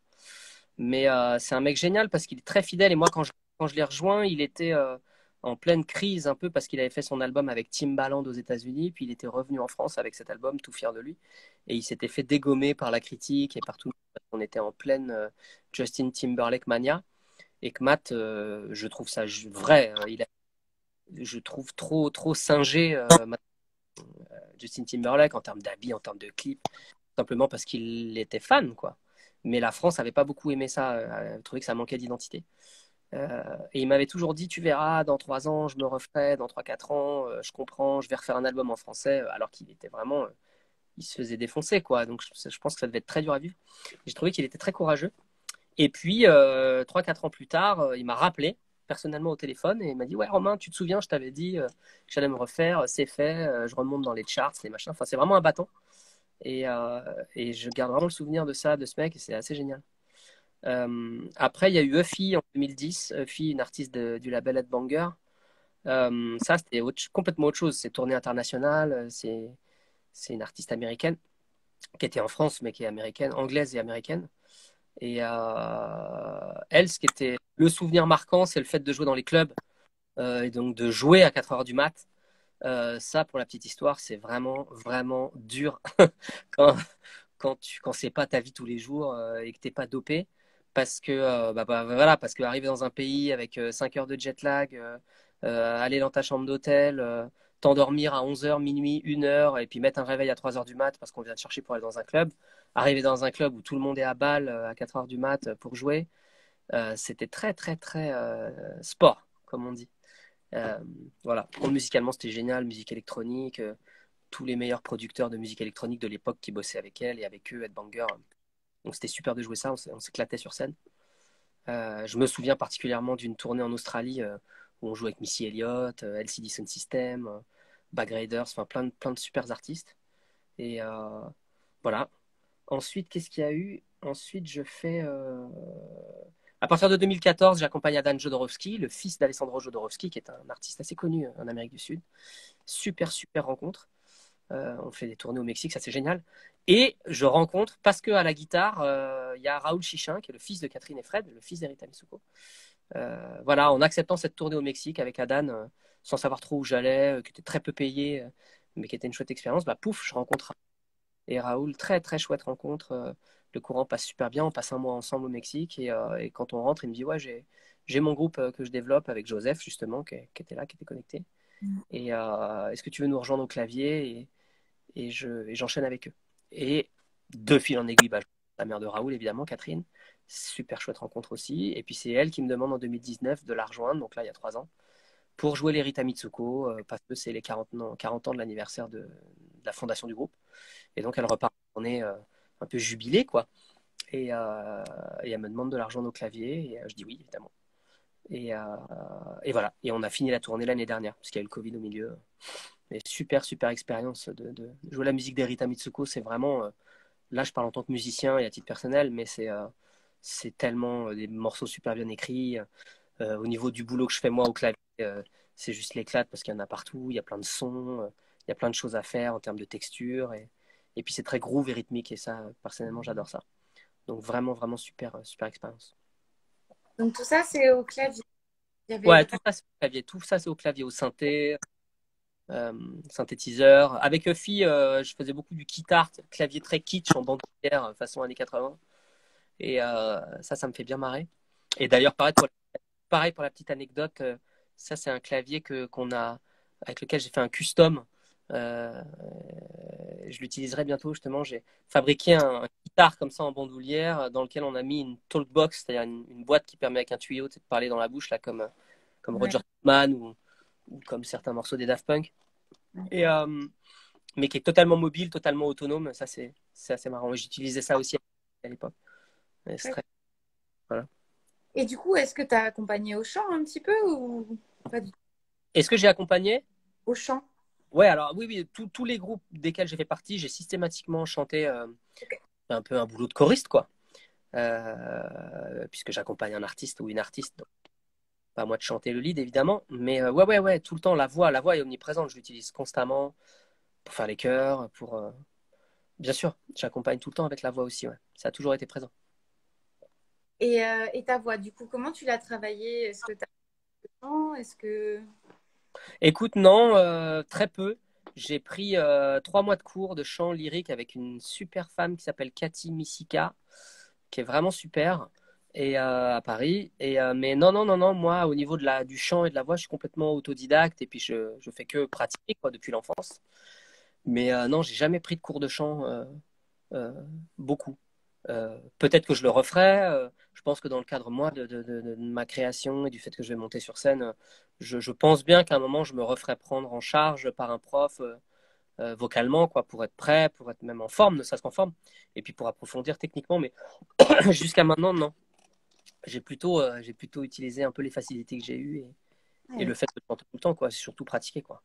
Mais c'est un mec génial parce qu'il est très fidèle. Et moi, quand je l'ai rejoint, il était en pleine crise un peu parce qu'il avait fait son album avec Timbaland aux États-Unis. Puis il était revenu en France avec cet album, tout fier de lui. Et il s'était fait dégommer par la critique et par tout. On était en pleine Justin Timberlake mania. Et que Matt, je trouve ça vrai. Je trouve trop singé Justin Timberlake en termes d'habits, en termes de clips, simplement parce qu'il était fan, quoi. Mais la France n'avait pas beaucoup aimé ça, trouvait que ça manquait d'identité. Et il m'avait toujours dit, tu verras, dans 3 ans, je me referai, dans 3, 4 ans, je comprends, je vais refaire un album en français, alors qu'il était vraiment, il se faisait défoncer, quoi. Donc je pense que ça devait être très dur à vivre. J'ai trouvé qu'il était très courageux. Et puis, 3, 4 ans plus tard, il m'a rappelé personnellement au téléphone et il m'a dit, ouais, Romain, tu te souviens, je t'avais dit que j'allais me refaire, c'est fait, je remonte dans les charts, les machins. Enfin, c'est vraiment un bâton. Et je garde vraiment le souvenir de ça, de ce mec, et c'est assez génial. Après, il y a eu Uffy en 2010. Uffy, une artiste du label Headbanger. Ça, c'était complètement autre chose. C'est tournée internationale. C'est une artiste américaine qui était en France, mais qui est américaine, anglaise et américaine. Et elle, ce qui était le souvenir marquant, c'est le fait de jouer dans les clubs et donc de jouer à 4 heures du mat. Ça, pour la petite histoire, c'est vraiment dur quand, quand c'est pas ta vie tous les jours et que t'es pas dopé. Parce que, voilà, parce que arriver dans un pays avec 5 heures de jet lag, aller dans ta chambre d'hôtel, t'endormir à 11 heures, minuit, 1 heure, et puis mettre un réveil à 3 heures du mat parce qu'on vient te chercher pour aller dans un club. Arriver dans un club où tout le monde est à balle à 4 heures du mat pour jouer, c'était très sport, comme on dit. Euh, voilà. Bon, musicalement, c'était génial, musique électronique, tous les meilleurs producteurs de musique électronique de l'époque qui bossaient avec elle et avec eux, Headbanger. Donc c'était super de jouer ça, on s'éclatait sur scène. Je me souviens particulièrement d'une tournée en Australie où on jouait avec Missy Elliott, LCD Sound System, Bag Raiders, enfin plein de super artistes. Et voilà. Ensuite, qu'est-ce qu'il y a eu? Ensuite, je fais. À partir de 2014, j'accompagne Adam Jodorowsky, le fils d'Alessandro Jodorowsky, qui est un artiste assez connu en Amérique du Sud. Super rencontre. On fait des tournées au Mexique, ça c'est génial. Et je rencontre, parce qu'à la guitare, il y a Raoul Chichin, qui est le fils de Catherine et Fred, le fils d'Erita Mitsuko. Voilà, en acceptant cette tournée au Mexique avec Adan, sans savoir trop où j'allais, qui était très peu payé, mais qui était une chouette expérience, bah pouf, je rencontre et Raoul, très chouette rencontre. Le courant passe super bien, on passe un mois ensemble au Mexique et quand on rentre, il me dit ouais, j'ai mon groupe que je développe avec Joseph justement qui était là, qui était connecté. Et est-ce que tu veux nous rejoindre au clavier? Et j'enchaîne avec eux. Et de fil en aiguille, bah, la mère de Raoul, évidemment, Catherine. Super chouette rencontre aussi. Et puis c'est elle qui me demande en 2019 de la rejoindre, donc là il y a 3 ans, pour jouer les Rita Mitsuko, parce que c'est les 40 ans de l'anniversaire de la fondation du groupe. Et donc elle repart en tournée un peu jubilée, quoi. Et elle me demande de la rejoindre au clavier, et je dis oui, évidemment. Et voilà. Et on a fini la tournée l'année dernière, parce qu'il y a eu le Covid au milieu. Mais super, super expérience de jouer la musique d'Erita Mitsuko. C'est vraiment, là je parle en tant que musicien et à titre personnel, mais c'est tellement des morceaux super bien écrits. Au niveau du boulot que je fais moi au clavier, c'est juste l'éclate parce qu'il y en a partout, il y a plein de sons, il y a plein de choses à faire en termes de texture. Et puis c'est très groove et rythmique et ça, personnellement, j'adore ça. Donc vraiment, vraiment super, super expérience. Donc tout ça, c'est au clavier. Il y Ouais, avait tout pas. ça c'est au clavier, tout ça c'est au clavier, au synthé, euh, synthétiseur. Avec Euphie, je faisais beaucoup du kit art, clavier très kitsch en bandoulière, façon années 80. Et ça me fait bien marrer. Et d'ailleurs, pareil pour la petite anecdote, ça c'est un clavier avec lequel j'ai fait un custom. Euh, je l'utiliserai bientôt justement. J'ai fabriqué un guitare comme ça en bandoulière dans lequel on a mis une talkbox, c'est-à-dire une boîte qui permet avec un tuyau de parler dans la bouche, là, comme Ouais, Roger Troutman ou comme certains morceaux des Daft Punk. Et, d'accord. mais qui est totalement mobile, totalement autonome. Ça, c'est assez marrant. J'utilisais ça aussi à l'époque. C'est très... voilà. Et du coup, est-ce que tu as accompagné au chant un petit peu ou pas du tout? Est-ce que j'ai accompagné? Au chant? Ouais, alors oui, oui, tous les groupes desquels j'ai fait partie, j'ai systématiquement chanté un peu un boulot de choriste, quoi. Puisque j'accompagne un artiste ou une artiste. Donc, pas à moi de chanter le lead, évidemment. Mais ouais, ouais, ouais, tout le temps, la voix est omniprésente. Je l'utilise constamment pour faire les chœurs, Bien sûr, j'accompagne tout le temps avec la voix aussi, ouais. Ça a toujours été présent. Et ta voix, du coup, comment tu l'as travaillée? Est-ce que tu as le temps? Est-ce que... Écoute, non, très peu. J'ai pris 3 mois de cours de chant lyrique avec une super femme qui s'appelle Cathy Missika, qui est vraiment super, et à Paris. Mais non, non, non, non, moi, au niveau du chant et de la voix, je suis complètement autodidacte, et puis je fais que pratiquer, quoi, depuis l'enfance. Mais non, j'ai jamais pris de cours de chant euh, beaucoup. Peut-être que je le referai. Je pense que dans le cadre, moi, de ma création et du fait que je vais monter sur scène, je pense bien qu'à un moment, je me referai prendre en charge par un prof vocalement, quoi, pour être prêt, pour être même en forme, ne serait-ce qu'en forme, et puis pour approfondir techniquement. Mais jusqu'à maintenant, non. J'ai plutôt utilisé un peu les facilités que j'ai eues et Ouais. le fait de chanter tout le temps, quoi. C'est surtout pratiquer, quoi.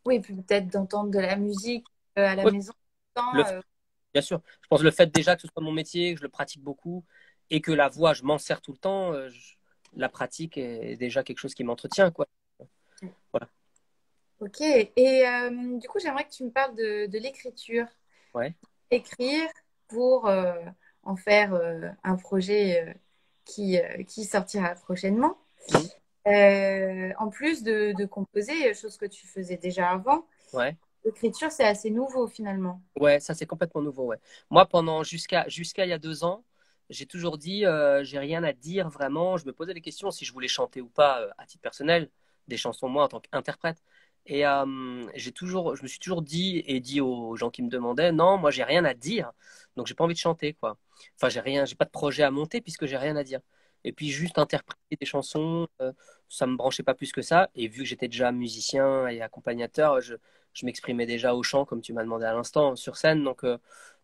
Oui, puis peut-être d'entendre de la musique à la Ouais, maison tout le le, temps. bien sûr. Je pense que le fait déjà que ce soit mon métier, que je le pratique beaucoup et que la voix, je m'en sers tout le temps, la pratique est déjà quelque chose qui m'entretient, quoi. Voilà. Ok. Et du coup, j'aimerais que tu me parles de l'écriture. Ouais. Écrire pour en faire un projet qui sortira prochainement. Mhm. En plus de composer, chose que tu faisais déjà avant, Ouais. l'écriture, c'est assez nouveau finalement. Ouais, ça c'est complètement nouveau, ouais. Moi, jusqu'à il y a 2 ans, j'ai toujours dit, j'ai rien à dire vraiment. Je me posais des questions si je voulais chanter ou pas à titre personnel, des chansons moi en tant qu'interprète. Et je me suis toujours dit et dit aux gens qui me demandaient, non, moi j'ai rien à dire, donc j'ai pas envie de chanter, quoi. Enfin, j'ai pas de projet à monter puisque j'ai rien à dire. Et puis juste interpréter des chansons, ça me branchait pas plus que ça. Et vu que j'étais déjà musicien et accompagnateur, je m'exprimais déjà au chant, comme tu m'as demandé à l'instant, sur scène. Donc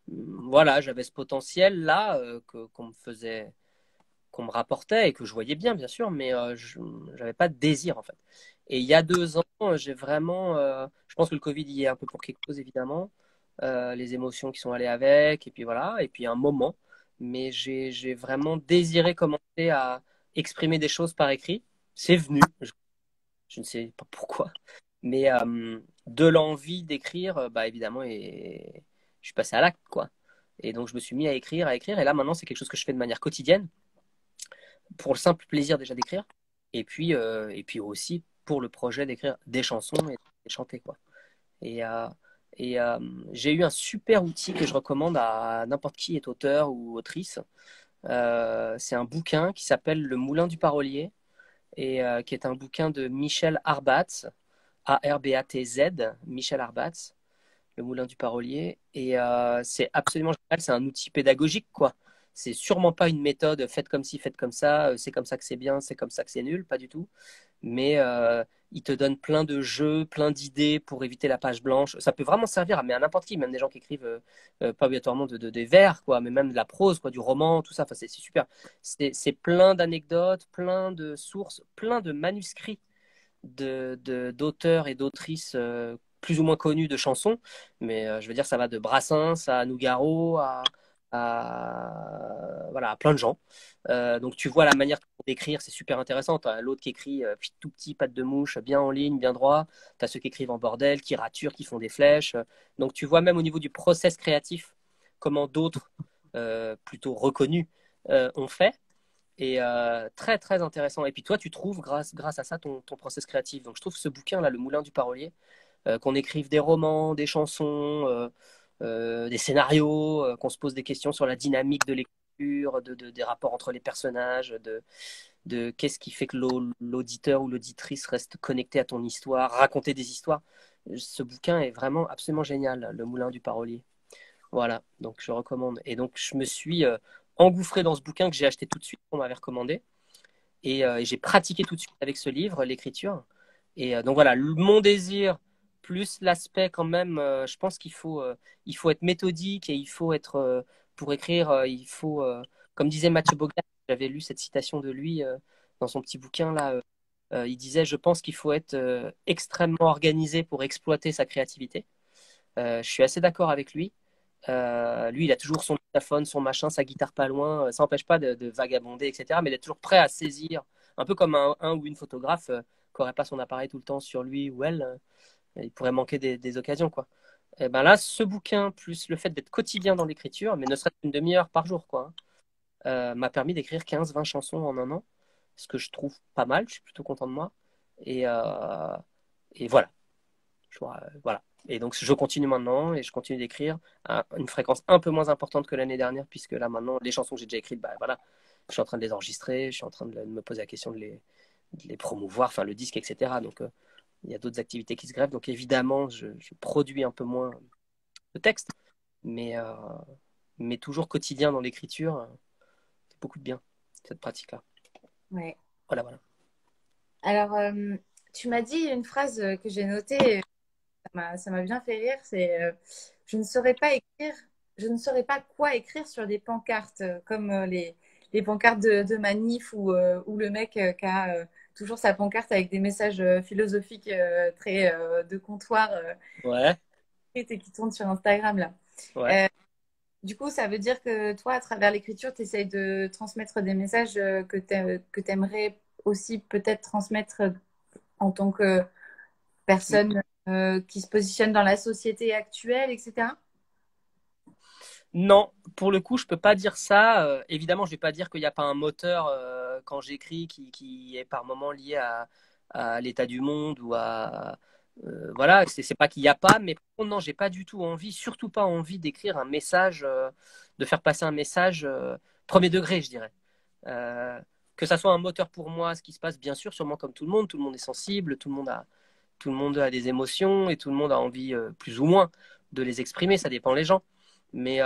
voilà, j'avais ce potentiel-là qu'on me rapportait et que je voyais bien, bien sûr, mais je n'avais pas de désir, en fait. Et il y a 2 ans, j'ai vraiment. Je pense que le Covid y est un peu pour quelque chose, évidemment. Les émotions qui sont allées avec, et puis voilà, et puis un moment. Mais j'ai vraiment désiré commencer à exprimer des choses par écrit. C'est venu, je ne sais pas pourquoi. Mais de l'envie d'écrire, bah évidemment, et je suis passé à l'acte, quoi. Et donc je me suis mis à écrire, à écrire. Et là maintenant, c'est quelque chose que je fais de manière quotidienne, pour le simple plaisir déjà d'écrire. Et puis aussi pour le projet d'écrire des chansons et de chanter, quoi. Et, euh, et j'ai eu un super outil que je recommande à n'importe qui est auteur ou autrice. C'est un bouquin qui s'appelle Le Moulin du Parolier et qui est un bouquin de Michel Arbatz. Arbatz, Michel Arbatz, Le Moulin du Parolier. Et c'est absolument génial, c'est un outil pédagogique, quoi. C'est sûrement pas une méthode faites comme ci, faites comme ça, c'est comme ça que c'est bien, c'est comme ça que c'est nul, pas du tout. Mais il te donne plein de jeux, plein d'idées pour éviter la page blanche. Ça peut vraiment servir à, mais à n'importe qui, même des gens qui écrivent pas obligatoirement des vers, quoi, mais même de la prose, quoi, du roman, tout ça. Enfin, c'est super. C'est plein d'anecdotes, plein de sources, plein de manuscrits d'auteurs et d'autrices plus ou moins connus de chansons. Mais je veux dire, ça va de Brassens à Nougaro voilà, à plein de gens. Donc tu vois la manière d'écrire, c'est super intéressant. Tu as l'autre qui écrit tout petit, patte de mouche, bien en ligne, bien droit. Tu as ceux qui écrivent en bordel, qui raturent, qui font des flèches. Donc tu vois même au niveau du process créatif, comment d'autres, plutôt reconnus, ont fait. Et très, très intéressant. Et puis toi, tu trouves grâce à ça ton process créatif. Donc je trouve ce bouquin-là, Le Moulin du Parolier, qu'on écrive des romans, des chansons, des scénarios, qu'on se pose des questions sur la dynamique de l'écriture, des rapports entre les personnages, de qu'est-ce qui fait que l'auditeur ou l'auditrice reste connecté à ton histoire, raconter des histoires. Ce bouquin est vraiment absolument génial, Le Moulin du Parolier. Voilà, donc je recommande. Et donc je me suis engouffré dans ce bouquin que j'ai acheté tout de suite, qu'on m'avait recommandé. Et j'ai pratiqué tout de suite avec ce livre, l'écriture. Et donc voilà, mon désir, plus l'aspect quand même, je pense il faut être méthodique et il faut être, pour écrire, comme disait Mathieu Bogdan, j'avais lu cette citation de lui dans son petit bouquin là, il disait, je pense qu'il faut être extrêmement organisé pour exploiter sa créativité. Je suis assez d'accord avec lui. Lui, il a toujours son téléphone, son machin, sa guitare pas loin. Ça n'empêche pas de vagabonder, etc. Mais d'être toujours prêt à saisir, un peu comme un ou une photographe qui n'aurait pas son appareil tout le temps sur lui ou elle. Il pourrait manquer des occasions, quoi. Et ben là, ce bouquin, plus le fait d'être quotidien dans l'écriture, mais ne serait-ce qu'une demi-heure par jour, quoi, m'a permis d'écrire 15-20 chansons en un an, ce que je trouve pas mal. Je suis plutôt content de moi. Et, euh, et voilà. Voilà. Et donc, je continue maintenant et je continue d'écrire à une fréquence un peu moins importante que l'année dernière, puisque là, maintenant, les chansons que j'ai déjà écrites, bah, voilà, je suis en train de les enregistrer, je suis en train de me poser la question de les promouvoir, enfin, le disque, etc. Donc, il y a d'autres activités qui se greffent. Donc, évidemment, je produis un peu moins de texte, mais, euh, mais toujours quotidien dans l'écriture, c'est beaucoup de bien, cette pratique-là. Ouais. Voilà, voilà. Alors, tu m'as dit une phrase que j'ai notée, ça m'a bien fait rire, c'est je ne saurais pas écrire, je ne saurais pas quoi écrire sur des pancartes, comme les pancartes de manif ou le mec qui a toujours sa pancarte avec des messages philosophiques très de comptoir Ouais, et qui tournent sur Instagram là. ouais. Euh, du coup, ça veut dire que toi, à travers l'écriture, tu essayes de transmettre des messages que tu aimerais aussi peut-être transmettre en tant que personne qui se positionne dans la société actuelle, etc. Non, pour le coup, je peux pas dire ça. Évidemment, je vais pas dire qu'il n'y a pas un moteur quand j'écris qui est par moment lié à l'état du monde ou à voilà. C'est pas qu'il n'y a pas, mais par contre, non, j'ai pas du tout envie, surtout pas envie d'écrire un message, de faire passer un message premier degré, je dirais. Euh, que ça soit un moteur pour moi, ce qui se passe, bien sûr, sûrement comme tout le monde est sensible, tout le monde a des émotions et tout le monde a envie, plus ou moins, de les exprimer. Ça dépend les gens. Mais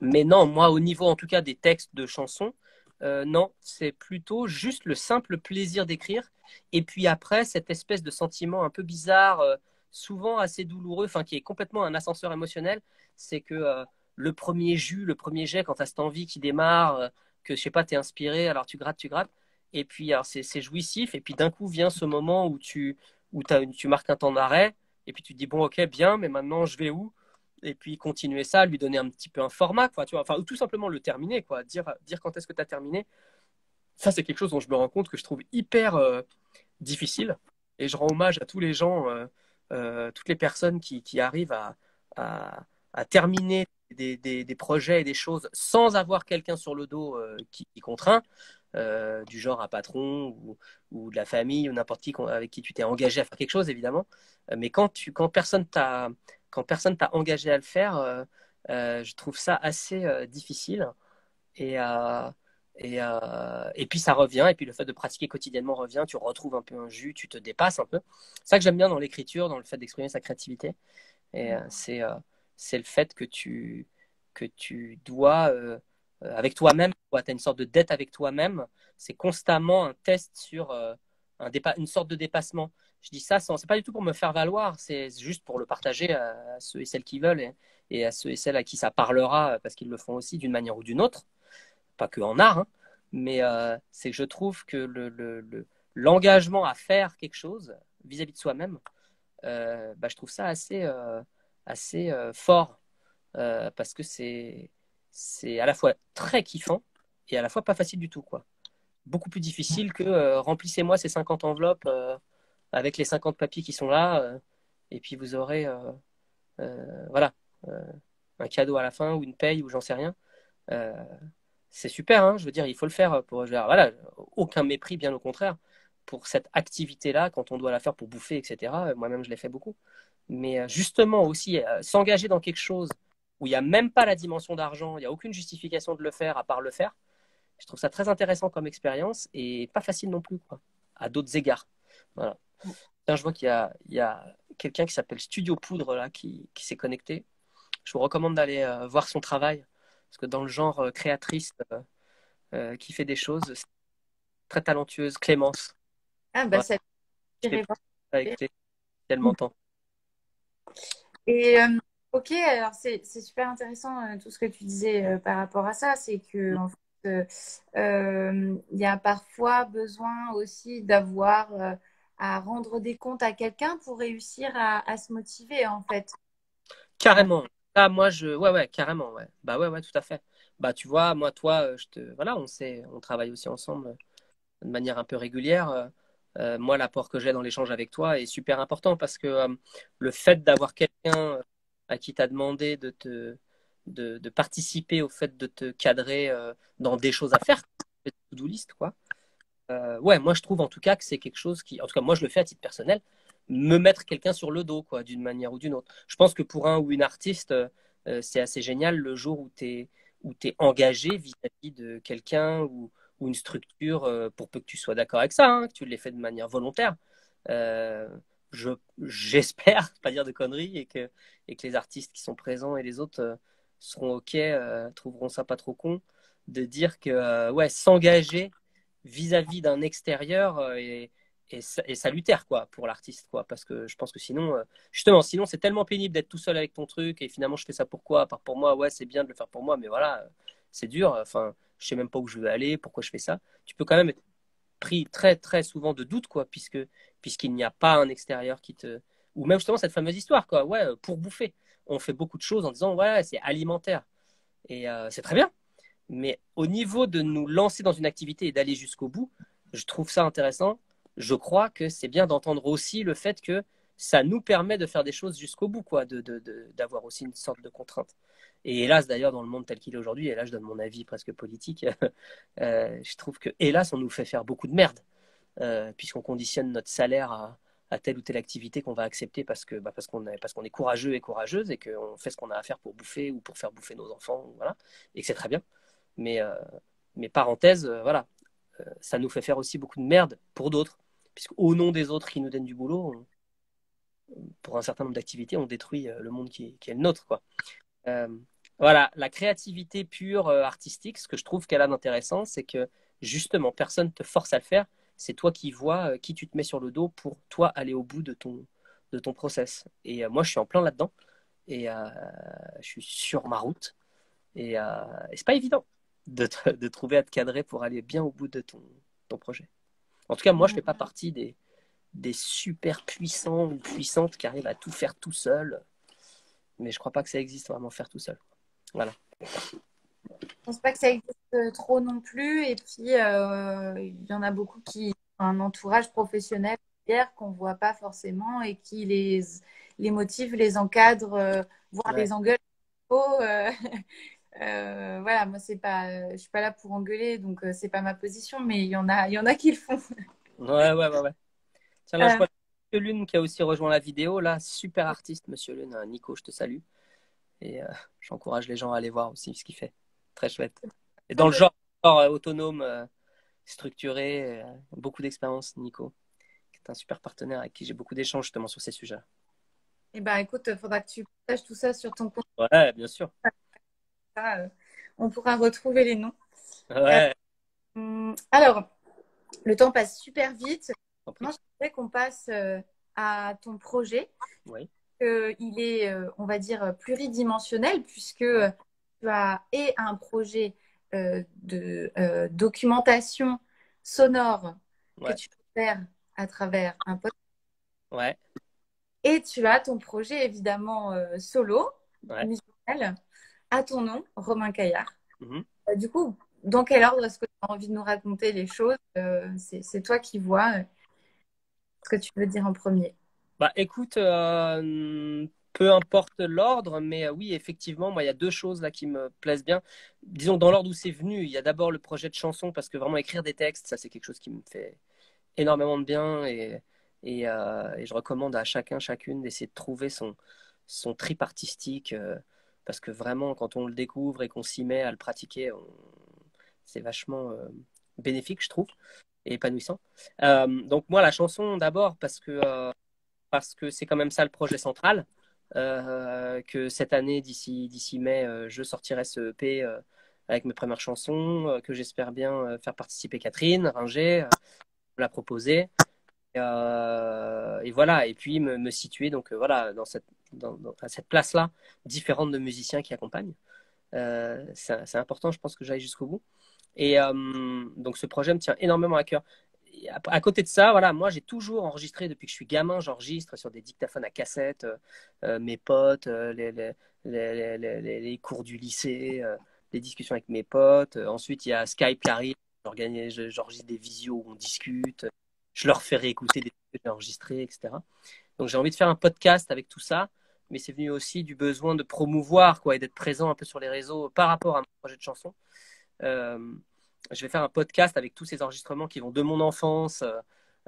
mais non, moi, au niveau en tout cas des textes de chansons, non, c'est plutôt juste le simple plaisir d'écrire. Et puis après, cette espèce de sentiment un peu bizarre, souvent assez douloureux, enfin qui est complètement un ascenseur émotionnel, c'est que le premier jus, le premier jet, quand tu as cette envie qui démarre, que je sais pas, tu es inspiré, alors tu grattes. Et puis alors c'est jouissif. Et puis d'un coup vient ce moment où tu marques un temps d'arrêt. Et puis tu te dis, bon, ok, bien, mais maintenant je vais où? Et puis continuer ça, lui donner un petit peu un format, quoi, tu vois, enfin, ou tout simplement le terminer, quoi, dire quand est-ce que tu as terminé. Ça, c'est quelque chose dont je me rends compte que je trouve hyper difficile. Et je rends hommage à tous les gens, toutes les personnes qui arrivent à terminer des projets et des choses sans avoir quelqu'un sur le dos qui contraint, du genre un patron ou de la famille ou n'importe qui avec qui tu t'es engagé à faire quelque chose, évidemment. Mais quand personne t'a engagé à le faire, je trouve ça assez difficile. Et, Et puis ça revient, et puis le fait de pratiquer quotidiennement revient, tu retrouves un peu un jus, tu te dépasses un peu. C'est ça que j'aime bien dans l'écriture, dans le fait d'exprimer sa créativité. Et c'est le fait que tu dois, avec toi-même, tu as une sorte de dette avec toi-même. C'est constamment un test sur une sorte de dépassement. Je dis ça, c'est pas du tout pour me faire valoir, c'est juste pour le partager à ceux et celles qui veulent et à ceux et celles à qui ça parlera, parce qu'ils le font aussi d'une manière ou d'une autre, pas que en art, hein, mais c'est que je trouve que l'engagement à faire quelque chose vis-à-vis de soi-même, je trouve ça assez fort parce que c'est à la fois très kiffant et à la fois pas facile du tout, quoi. Beaucoup plus difficile que remplissez-moi ces 50 enveloppes avec les 50 papiers qui sont là et puis vous aurez voilà, euh, un cadeau à la fin ou une paye ou j'en sais rien. Euh, c'est super, hein, je veux dire, il faut le faire pour, voilà, aucun mépris, bien au contraire, pour cette activité-là, quand on doit la faire pour bouffer, etc. Moi-même, je l'ai fait beaucoup. Mais justement aussi, s'engager dans quelque chose où il n'y a même pas la dimension d'argent, il n'y a aucune justification de le faire à part le faire, je trouve ça très intéressant comme expérience et pas facile non plus, quoi, à d'autres égards. Voilà. Tiens, je vois il y a quelqu'un qui s'appelle Studio Poudre là, qui s'est connecté. Je vous recommande d'aller voir son travail, parce que dans le genre créatrice qui fait des choses, c'est très talentueuse, Clémence. Ah, bah, Voilà, ça je t'ai irait voir. à écouter si elle m'entend. Et ok, alors c'est super intéressant tout ce que tu disais par rapport à ça, c'est que en fait, il y a parfois besoin aussi d'avoir à rendre des comptes à quelqu'un pour réussir à se motiver en fait. Euh, Carrément. Ah, moi, ouais, carrément, ouais. Bah ouais, ouais, tout à fait. Bah, tu vois, moi, toi, voilà, on travaille aussi ensemble de manière un peu régulière. Moi, l'apport que j'ai dans l'échange avec toi est super important parce que le fait d'avoir quelqu'un à qui t'as demandé de participer au fait de te cadrer dans des choses à faire, des to-do list, quoi. Ouais, moi je trouve en tout cas que c'est quelque chose qui, en tout cas moi je le fais à titre personnel, me mettre quelqu'un sur le dos, quoi, d'une manière ou d'une autre. Je pense que pour un ou une artiste, c'est assez génial le jour où t'es engagé vis-à-vis de quelqu'un ou une structure, pour peu que tu sois d'accord avec ça, hein, que tu l'aies fait de manière volontaire. Euh, je, j'espère, pas dire de conneries, et que les artistes qui sont présents et les autres seront OK, trouveront ça pas trop con, de dire que ouais, s'engager vis-à-vis d'un extérieur est salutaire quoi pour l'artiste quoi parce que je pense que sinon justement sinon c'est tellement pénible d'être tout seul avec ton truc et finalement je fais ça pourquoi à part pour moi ouais c'est bien de le faire pour moi mais voilà c'est dur enfin je sais même pas où je veux aller pourquoi je fais ça tu peux quand même être pris très très souvent de doute quoi puisqu'il n'y a pas un extérieur qui te ou même justement cette fameuse histoire quoi ouais pour bouffer on fait beaucoup de choses en disant ouais c'est alimentaire et c'est très bien mais au niveau de nous lancer dans une activité et d'aller jusqu'au bout, je trouve ça intéressant. Je crois que c'est bien d'entendre aussi le fait que ça nous permet de faire des choses jusqu'au bout, quoi, d'avoir aussi une sorte de contrainte. Et hélas, d'ailleurs, dans le monde tel qu'il est aujourd'hui, et là je donne mon avis presque politique, je trouve que hélas, on nous fait faire beaucoup de merde, puisqu'on conditionne notre salaire à telle ou telle activité qu'on va accepter parce qu'on est courageux et courageuse et qu'on fait ce qu'on a à faire pour bouffer ou pour faire bouffer nos enfants, voilà, et que c'est très bien. Mais, parenthèse, voilà, ça nous fait faire aussi beaucoup de merde pour d'autres. Puisqu'au nom des autres qui nous donnent du boulot, pour un certain nombre d'activités, on détruit le monde qui est le nôtre. Quoi. Euh, voilà, la créativité pure artistique, ce que je trouve qu'elle a d'intéressant, c'est que justement, personne ne te force à le faire. C'est toi qui vois qui tu te mets sur le dos pour toi aller au bout de ton process. Et moi, je suis en plein là-dedans. Et je suis sur ma route. Et c'est pas évident de trouver à te cadrer pour aller bien au bout de ton projet. En tout cas, moi, je fais pas partie des super puissants ou puissantes qui arrivent à tout faire tout seul. Mais je crois pas que ça existe vraiment faire tout seul. Voilà. Je pense pas que ça existe trop non plus. Et puis, il y en a beaucoup qui ont un entourage professionnel derrière qu'on voit pas forcément et qui les motive, les encadre, voire Ouais. les engueule. Voilà, moi, c'est pas, je suis pas là pour engueuler, donc c'est pas ma position, mais il y en a qui le font. Ouais, ouais, ouais, ouais. Tiens, là, je Euh, vois Monsieur Lune qui a aussi rejoint la vidéo. Là, super artiste, Monsieur Lune. Nico, je te salue. Et j'encourage les gens à aller voir aussi ce qu'il fait. Très chouette. Et dans le genre, autonome, structuré, beaucoup d'expérience, Nico, qui est un super partenaire avec qui j'ai beaucoup d'échanges justement sur ces sujets. Eh ben, écoute, il faudra que tu partages tout ça sur ton compte. Ouais, bien sûr. On pourra retrouver les noms. Euh, Ouais, alors, le temps passe super vite. compris. Moi, je voudrais qu'on passe à ton projet. Oui, Il est, on va dire, pluridimensionnel puisque ouais, tu as et un projet de documentation sonore que ouais, tu peux faire à travers un podcast ouais, et tu as ton projet évidemment solo, ouais. musical, à ton nom, Romain Caillard. Mhm. Du coup, dans quel ordre est-ce que tu as envie de nous raconter les choses? C'est toi qui vois ce que tu veux dire en premier. Bah, écoute, peu importe l'ordre, mais oui, effectivement, moi, il y a deux choses là qui me plaisent bien. Disons, dans l'ordre où c'est venu, il y a d'abord le projet de chanson, parce que vraiment écrire des textes, ça, c'est quelque chose qui me fait énormément de bien et je recommande à chacun, chacune d'essayer de trouver son trip artistique parce que vraiment, quand on le découvre et qu'on s'y met à le pratiquer, c'est vachement bénéfique, je trouve, et épanouissant. Donc, moi, la chanson d'abord, parce que c'est quand même ça le projet central. Que cette année, d'ici mai, je sortirai ce EP avec mes premières chansons, que j'espère bien faire participer Catherine Ringer, la proposer. Et voilà, et puis me situer donc voilà à cette place-là, différente de musiciens qui accompagnent. C'est important, je pense que j'aille jusqu'au bout. Et donc ce projet me tient énormément à cœur. Et à côté de ça, voilà, moi j'ai toujours enregistré depuis que je suis gamin, j'enregistre sur des dictaphones à cassette, mes potes, les cours du lycée, les discussions avec mes potes. Ensuite, il y a Skype qui arrive, j'enregistre des visios où on discute, je leur fais réécouter des trucs que j'ai enregistrés, etc. Donc j'ai envie de faire un podcast avec tout ça, mais c'est venu aussi du besoin de promouvoir quoi, et d'être présent un peu sur les réseaux par rapport à mon projet de chanson. Euh, je vais faire un podcast avec tous ces enregistrements qui vont de mon enfance,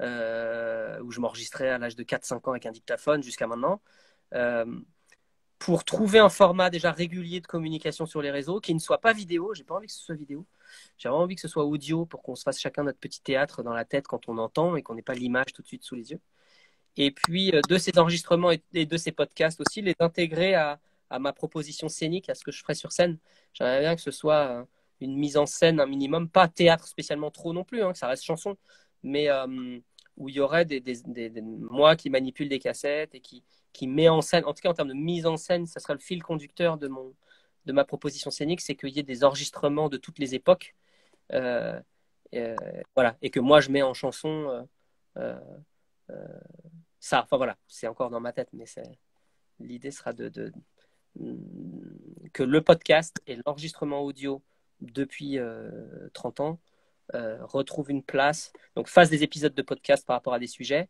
où je m'enregistrais à l'âge de 4-5 ans avec un dictaphone jusqu'à maintenant, euh, pour trouver un format déjà régulier de communication sur les réseaux qui ne soit pas vidéo. J'ai pas envie que ce soit vidéo. J'ai vraiment envie que ce soit audio pour qu'on se fasse chacun notre petit théâtre dans la tête quand on entend et qu'on n'ait pas l'image tout de suite sous les yeux. Et puis de ces enregistrements et de ces podcasts aussi, les intégrer à ma proposition scénique, à ce que je ferai sur scène. J'aimerais bien que ce soit une mise en scène un minimum, pas théâtre spécialement trop non plus, hein, que ça reste chanson, mais où il y aurait moi qui manipule des cassettes et qui met en scène, en tout cas en termes de mise en scène, ça sera le fil conducteur de ma proposition scénique, c'est qu'il y ait des enregistrements de toutes les époques, euh, euh, voilà, et que moi je mets en chanson euh, euh, ça. Enfin voilà, c'est encore dans ma tête, mais l'idée sera que le podcast et l'enregistrement audio depuis 30 ans retrouvent une place, donc fasse des épisodes de podcast par rapport à des sujets,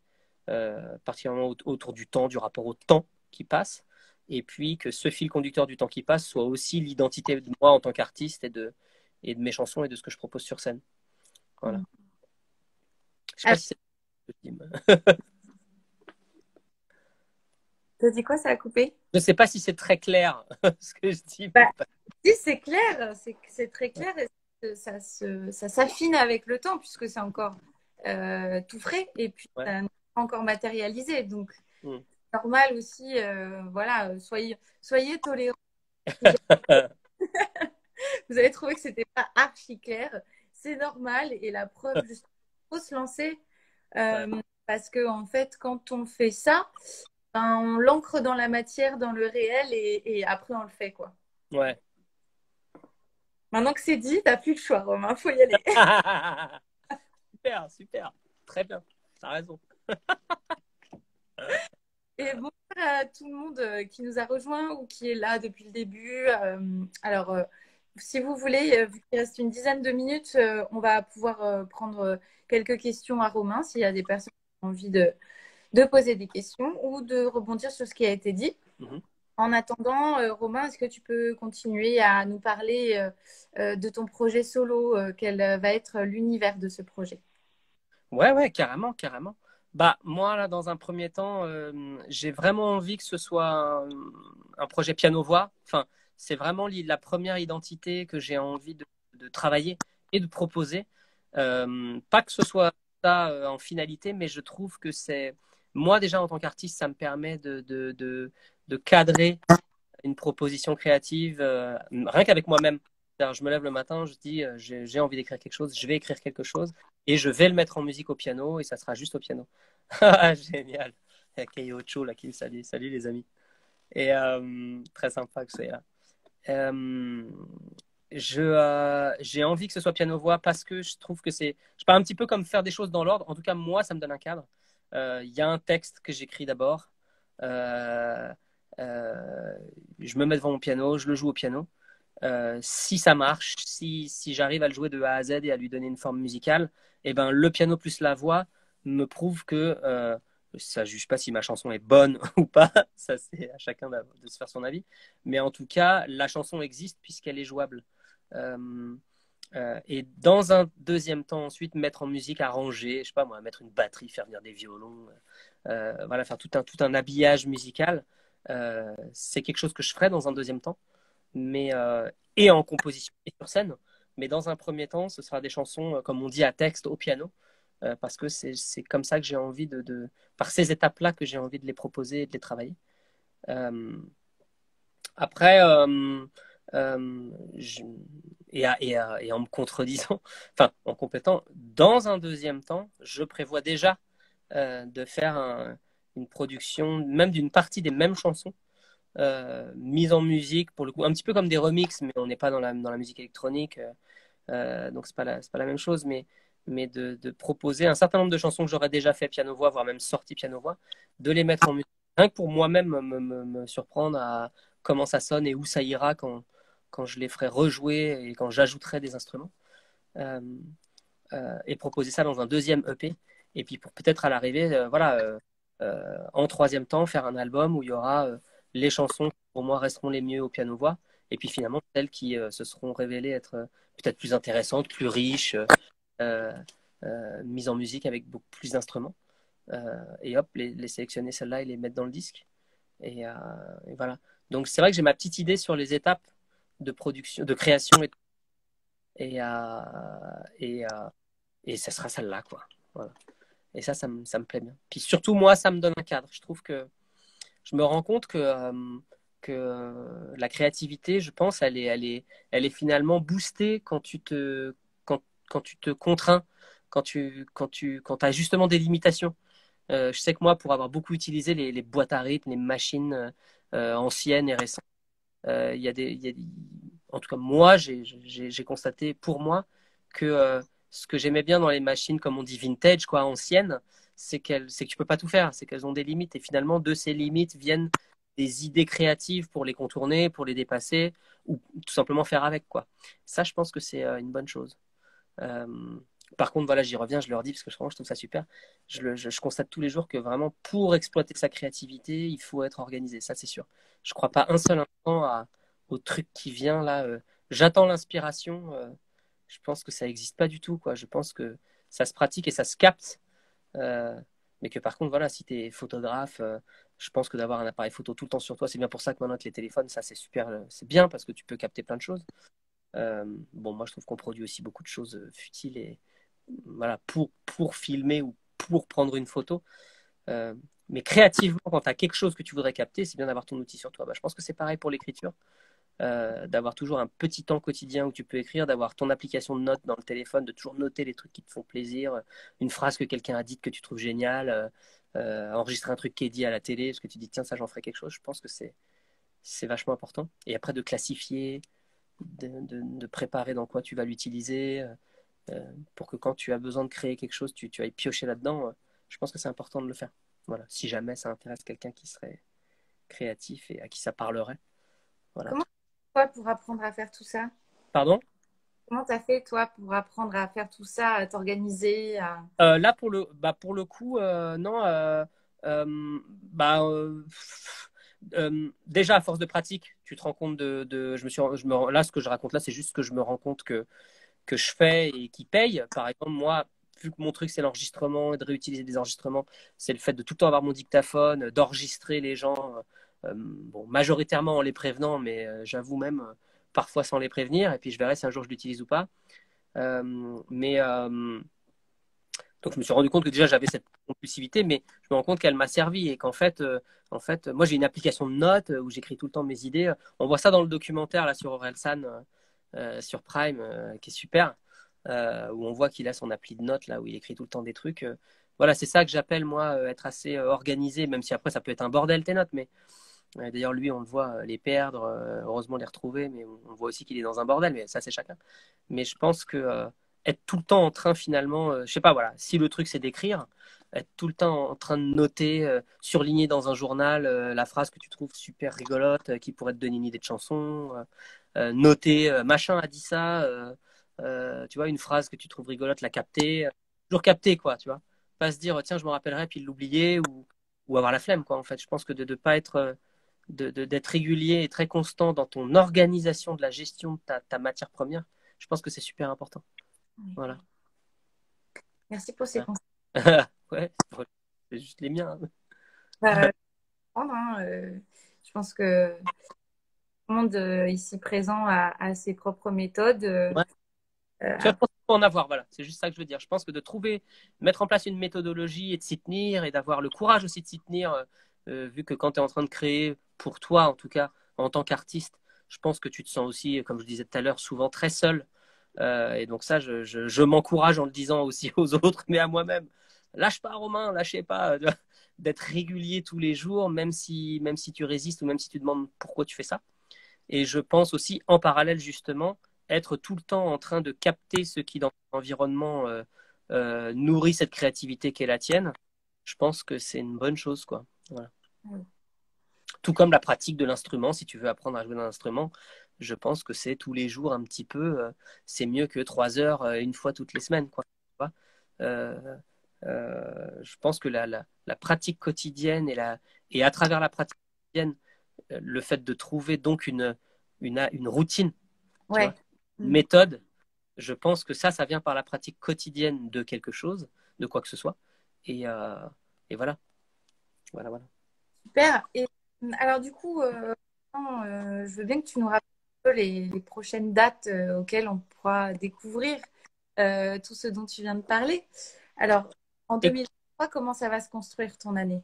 particulièrement autour du temps, du rapport au temps qui passe, et puis que ce fil conducteur du temps qui passe soit aussi l'identité de moi en tant qu'artiste et de mes chansons et de ce que je propose sur scène. Voilà. Je sais pas Alors, si c'est possible. t'as dit quoi, ça a coupé? Je sais pas si c'est très clair ce que je dis. Bah, si, c'est clair, c'est très clair et ça s'affine avec le temps puisque c'est encore tout frais et puis Ouais. ça n'est pas encore matérialisé. Donc, Mm. normal aussi, voilà, soyez tolérants. Vous vous avez trouvé que c'était pas archi clair, c'est normal et la preuve, juste, il faut se lancer Ouais. parce que en fait, quand on fait ça, ben, on l'ancre dans la matière, dans le réel et après on le fait quoi. Ouais. Maintenant que c'est dit, t'as plus le choix, Romain, faut y aller. Super, super. Très bien. T'as raison. Et bonjour à tout le monde qui nous a rejoints ou qui est là depuis le début. Alors, si vous voulez, vu qu'il reste une dizaine de minutes, on va pouvoir prendre quelques questions à Romain s'il y a des personnes qui ont envie de poser des questions ou de rebondir sur ce qui a été dit. Mhm. En attendant, Romain, est-ce que tu peux continuer à nous parler de ton projet solo? Quel va être l'univers de ce projet? Ouais, ouais, carrément, carrément. Bah, moi, là, dans un premier temps, j'ai vraiment envie que ce soit un projet piano-voix. Enfin, c'est vraiment la première identité que j'ai envie de travailler et de proposer. Pas que ce soit ça en finalité, mais je trouve que c'est moi déjà en tant qu'artiste, ça me permet de cadrer une proposition créative rien qu'avec moi-même. C'est-à-dire, je me lève le matin, je dis j'ai envie d'écrire quelque chose, je vais écrire quelque chose et je vais le mettre en musique au piano et ça sera juste au piano. Génial. Il y a Keio Cho là qui me salue. Salut les amis. Et très sympa que c'est là. Euh, j'ai envie que ce soit piano-voix parce que je trouve que c'est. Je parle un petit peu comme faire des choses dans l'ordre. En tout cas, moi, ça me donne un cadre. Il y a un texte que j'écris d'abord. Euh, euh, je me mets devant mon piano, je le joue au piano. Si ça marche, si j'arrive à le jouer de A à Z et à lui donner une forme musicale, eh ben, le piano plus la voix me prouve que ça ne juge pas si ma chanson est bonne ou pas, ça c'est à chacun de se faire son avis, mais en tout cas, la chanson existe puisqu'elle est jouable. Euh, et dans un deuxième temps, ensuite, mettre en musique, arranger, je sais pas moi, mettre une batterie, faire venir des violons, voilà, faire tout un habillage musical, c'est quelque chose que je ferai dans un deuxième temps mais et en composition et sur scène. Mais dans un premier temps, ce sera des chansons, comme on dit, à texte au piano, parce que c'est comme ça que j'ai envie par ces étapes-là que j'ai envie de les proposer et de les travailler. Euh, après, je- et en me contredisant, enfin en complétant, dans un deuxième temps, je prévois déjà de faire une production, même d'une partie des mêmes chansons mise en musique, pour le coup, un petit peu comme des remixes, mais on n'est pas dans la musique électronique, donc c'est pas la même chose, mais de proposer un certain nombre de chansons que j'aurais déjà fait piano-voix, voire même sorti piano-voix, de les mettre en musique, rien que pour moi-même me surprendre à comment ça sonne et où ça ira quand je les ferai rejouer et quand j'ajouterai des instruments, euh, et proposer ça dans un deuxième EP, et puis pour peut-être à l'arrivée, voilà, en troisième temps, faire un album où il y aura les chansons qui pour moi resteront les mieux au piano-voix, et puis finalement celles qui se seront révélées être peut-être plus intéressantes, plus riches, euh, mises en musique avec beaucoup plus d'instruments. Et hop, les sélectionner celles-là et les mettre dans le disque. Et voilà. Donc c'est vrai que j'ai ma petite idée sur les étapes de production, de création et, euh, et, euh, et ça sera celle-là, quoi. Voilà. Et ça me plaît bien. Puis surtout, moi, ça me donne un cadre. Je trouve que je me rends compte que la créativité, je pense, elle est finalement boostée quand tu te contrains, quand as justement des limitations. Je sais que moi, pour avoir beaucoup utilisé les boîtes à rythme, les machines anciennes et récentes, en tout cas, moi, j'ai constaté pour moi que ce que j'aimais bien dans les machines, comme on dit vintage, quoi, anciennes, c'est que tu peux pas tout faire, c'est qu'elles ont des limites. Et finalement, de ces limites viennent des idées créatives pour les contourner, pour les dépasser, ou tout simplement faire avec, quoi. Ça, je pense que c'est une bonne chose. Euh, Par contre, voilà, j'y reviens, je leur dis, parce que vraiment, je trouve ça super. Je constate tous les jours que vraiment, pour exploiter sa créativité, il faut être organisé, ça c'est sûr. Je crois pas un seul instant au truc qui vient là. J'attends l'inspiration. Je pense que ça n'existe pas du tout, quoi. Je pense que ça se pratique et ça se capte. Euh, mais que par contre, voilà, si tu es photographe, je pense que d'avoir un appareil photo tout le temps sur toi, c'est bien pour ça que maintenant avec les téléphones, ça c'est super, c'est bien parce que tu peux capter plein de choses. Bon, moi je trouve qu'on produit aussi beaucoup de choses futiles et voilà, pour filmer ou pour prendre une photo. Euh, mais créativement, quand tu as quelque chose que tu voudrais capter, c'est bien d'avoir ton outil sur toi. Bah, je pense que c'est pareil pour l'écriture, d'avoir toujours un petit temps quotidien où tu peux écrire, d'avoir ton application de notes dans le téléphone, de toujours noter les trucs qui te font plaisir, une phrase que quelqu'un a dite que tu trouves géniale, enregistrer un truc qui est dit à la télé, parce que tu dis tiens, ça j'en ferai quelque chose. Je pense que c'est vachement important. Et après de classifier, de préparer dans quoi tu vas l'utiliser, pour que quand tu as besoin de créer quelque chose, tu ailles piocher là-dedans. Je pense que c'est important de le faire. Voilà, si jamais ça intéresse quelqu'un qui serait créatif et à qui ça parlerait. Voilà. Comment tu fais, toi, pour apprendre à faire tout ça? Pardon? Comment tu as fait, toi, pour apprendre à faire tout ça, à t'organiser, à... Là, pour le coup, non. Bah, déjà, à force de pratique, tu te rends compte là, ce que je raconte là, c'est juste ce que je me rends compte que je fais et qui paye. Par exemple, moi, vu que mon truc c'est l'enregistrement et de réutiliser des enregistrements, c'est le fait de tout le temps avoir mon dictaphone, d'enregistrer les gens, bon, majoritairement en les prévenant, mais j'avoue même parfois sans les prévenir, et puis je verrai si un jour je l'utilise ou pas. Mais donc je me suis rendu compte que déjà j'avais cette compulsivité, mais je me rends compte qu'elle m'a servi et qu'en fait, moi j'ai une application de notes où j'écris tout le temps mes idées. On voit ça dans le documentaire là sur Orelsan, sur Prime, qui est super, où on voit qu'il a son appli de notes là où il écrit tout le temps des trucs. Voilà, c'est ça que j'appelle moi être assez organisé, même si après ça peut être un bordel tes notes, mais d'ailleurs lui on le voit les perdre, heureusement les retrouver, mais on voit aussi qu'il est dans un bordel, mais ça c'est chacun. Mais je pense que être tout le temps en train finalement, je sais pas, voilà, si le truc c'est d'écrire, être tout le temps en train de noter, surligner dans un journal la phrase que tu trouves super rigolote, qui pourrait te donner une idée de chanson, noter machin a dit ça, tu vois, une phrase que tu trouves rigolote, la capter, toujours capter quoi, tu vois, pas se dire tiens je me rappellerai puis l'oublier ou avoir la flemme quoi en fait. Je pense que de pas être d'être régulier et très constant dans ton organisation de la gestion de ta matière première, je pense que c'est super important. Oui. Voilà. Merci pour ces conseils. Ouais, c'est juste les miens. Bah, prendre, hein, je pense que tout le monde ici présent a ses propres méthodes. Ouais. Tu vois, je pense qu'il faut en avoir, voilà. C'est juste ça que je veux dire. Je pense que de trouver, mettre en place une méthodologie et de s'y tenir et d'avoir le courage aussi de s'y tenir, vu que quand tu es en train de créer, pour toi en tout cas, en tant qu'artiste, je pense que tu te sens aussi, comme je disais tout à l'heure, souvent très seul. Et donc ça, je m'encourage en le disant aussi aux autres, mais à moi-même. Lâche pas, Romain, lâchez pas d'être régulier tous les jours, même si tu résistes ou même si tu demandes pourquoi tu fais ça. Et je pense aussi, en parallèle, justement, être tout le temps en train de capter ce qui, dans l'environnement, nourrit cette créativité qui est la tienne. Je pense que c'est une bonne chose, quoi. Voilà. Oui. Tout comme la pratique de l'instrument, si tu veux apprendre à jouer d'un instrument, je pense que c'est tous les jours un petit peu, c'est mieux que 3 heures une fois toutes les semaines, quoi. Tu vois. Je pense que la pratique quotidienne et à travers la pratique quotidienne, le fait de trouver donc une routine, tu Ouais. vois, une méthode, je pense que ça vient par la pratique quotidienne de quelque chose, de quoi que ce soit. Et, euh, et voilà. Voilà, voilà. Super. Et alors du coup, je veux bien que tu nous rappelles un peu les prochaines dates auxquelles on pourra découvrir tout ce dont tu viens de parler. Alors, en Et, 2023, comment ça va se construire ton année?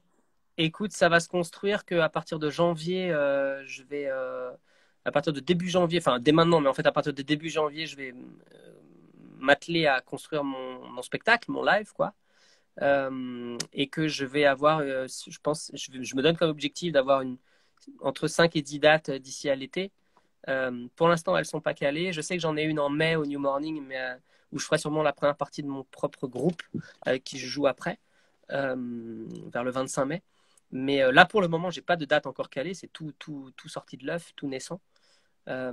écoute, ça va se construire qu'à partir de janvier, à partir de début janvier, enfin dès maintenant, mais en fait à partir de début janvier, je vais m'atteler à construire mon spectacle, mon live, quoi. Et que je vais avoir, je pense, je me donne comme objectif d'avoir entre 5 et 10 dates d'ici à l'été. Pour l'instant, elles ne sont pas calées. Je sais que j'en ai une en mai au New Morning, mais où je ferai sûrement la première partie de mon propre groupe avec qui je joue après, vers le 25 mai. Mais là, pour le moment, j'ai pas de date encore calée. C'est tout sorti de l'œuf, tout naissant. Euh,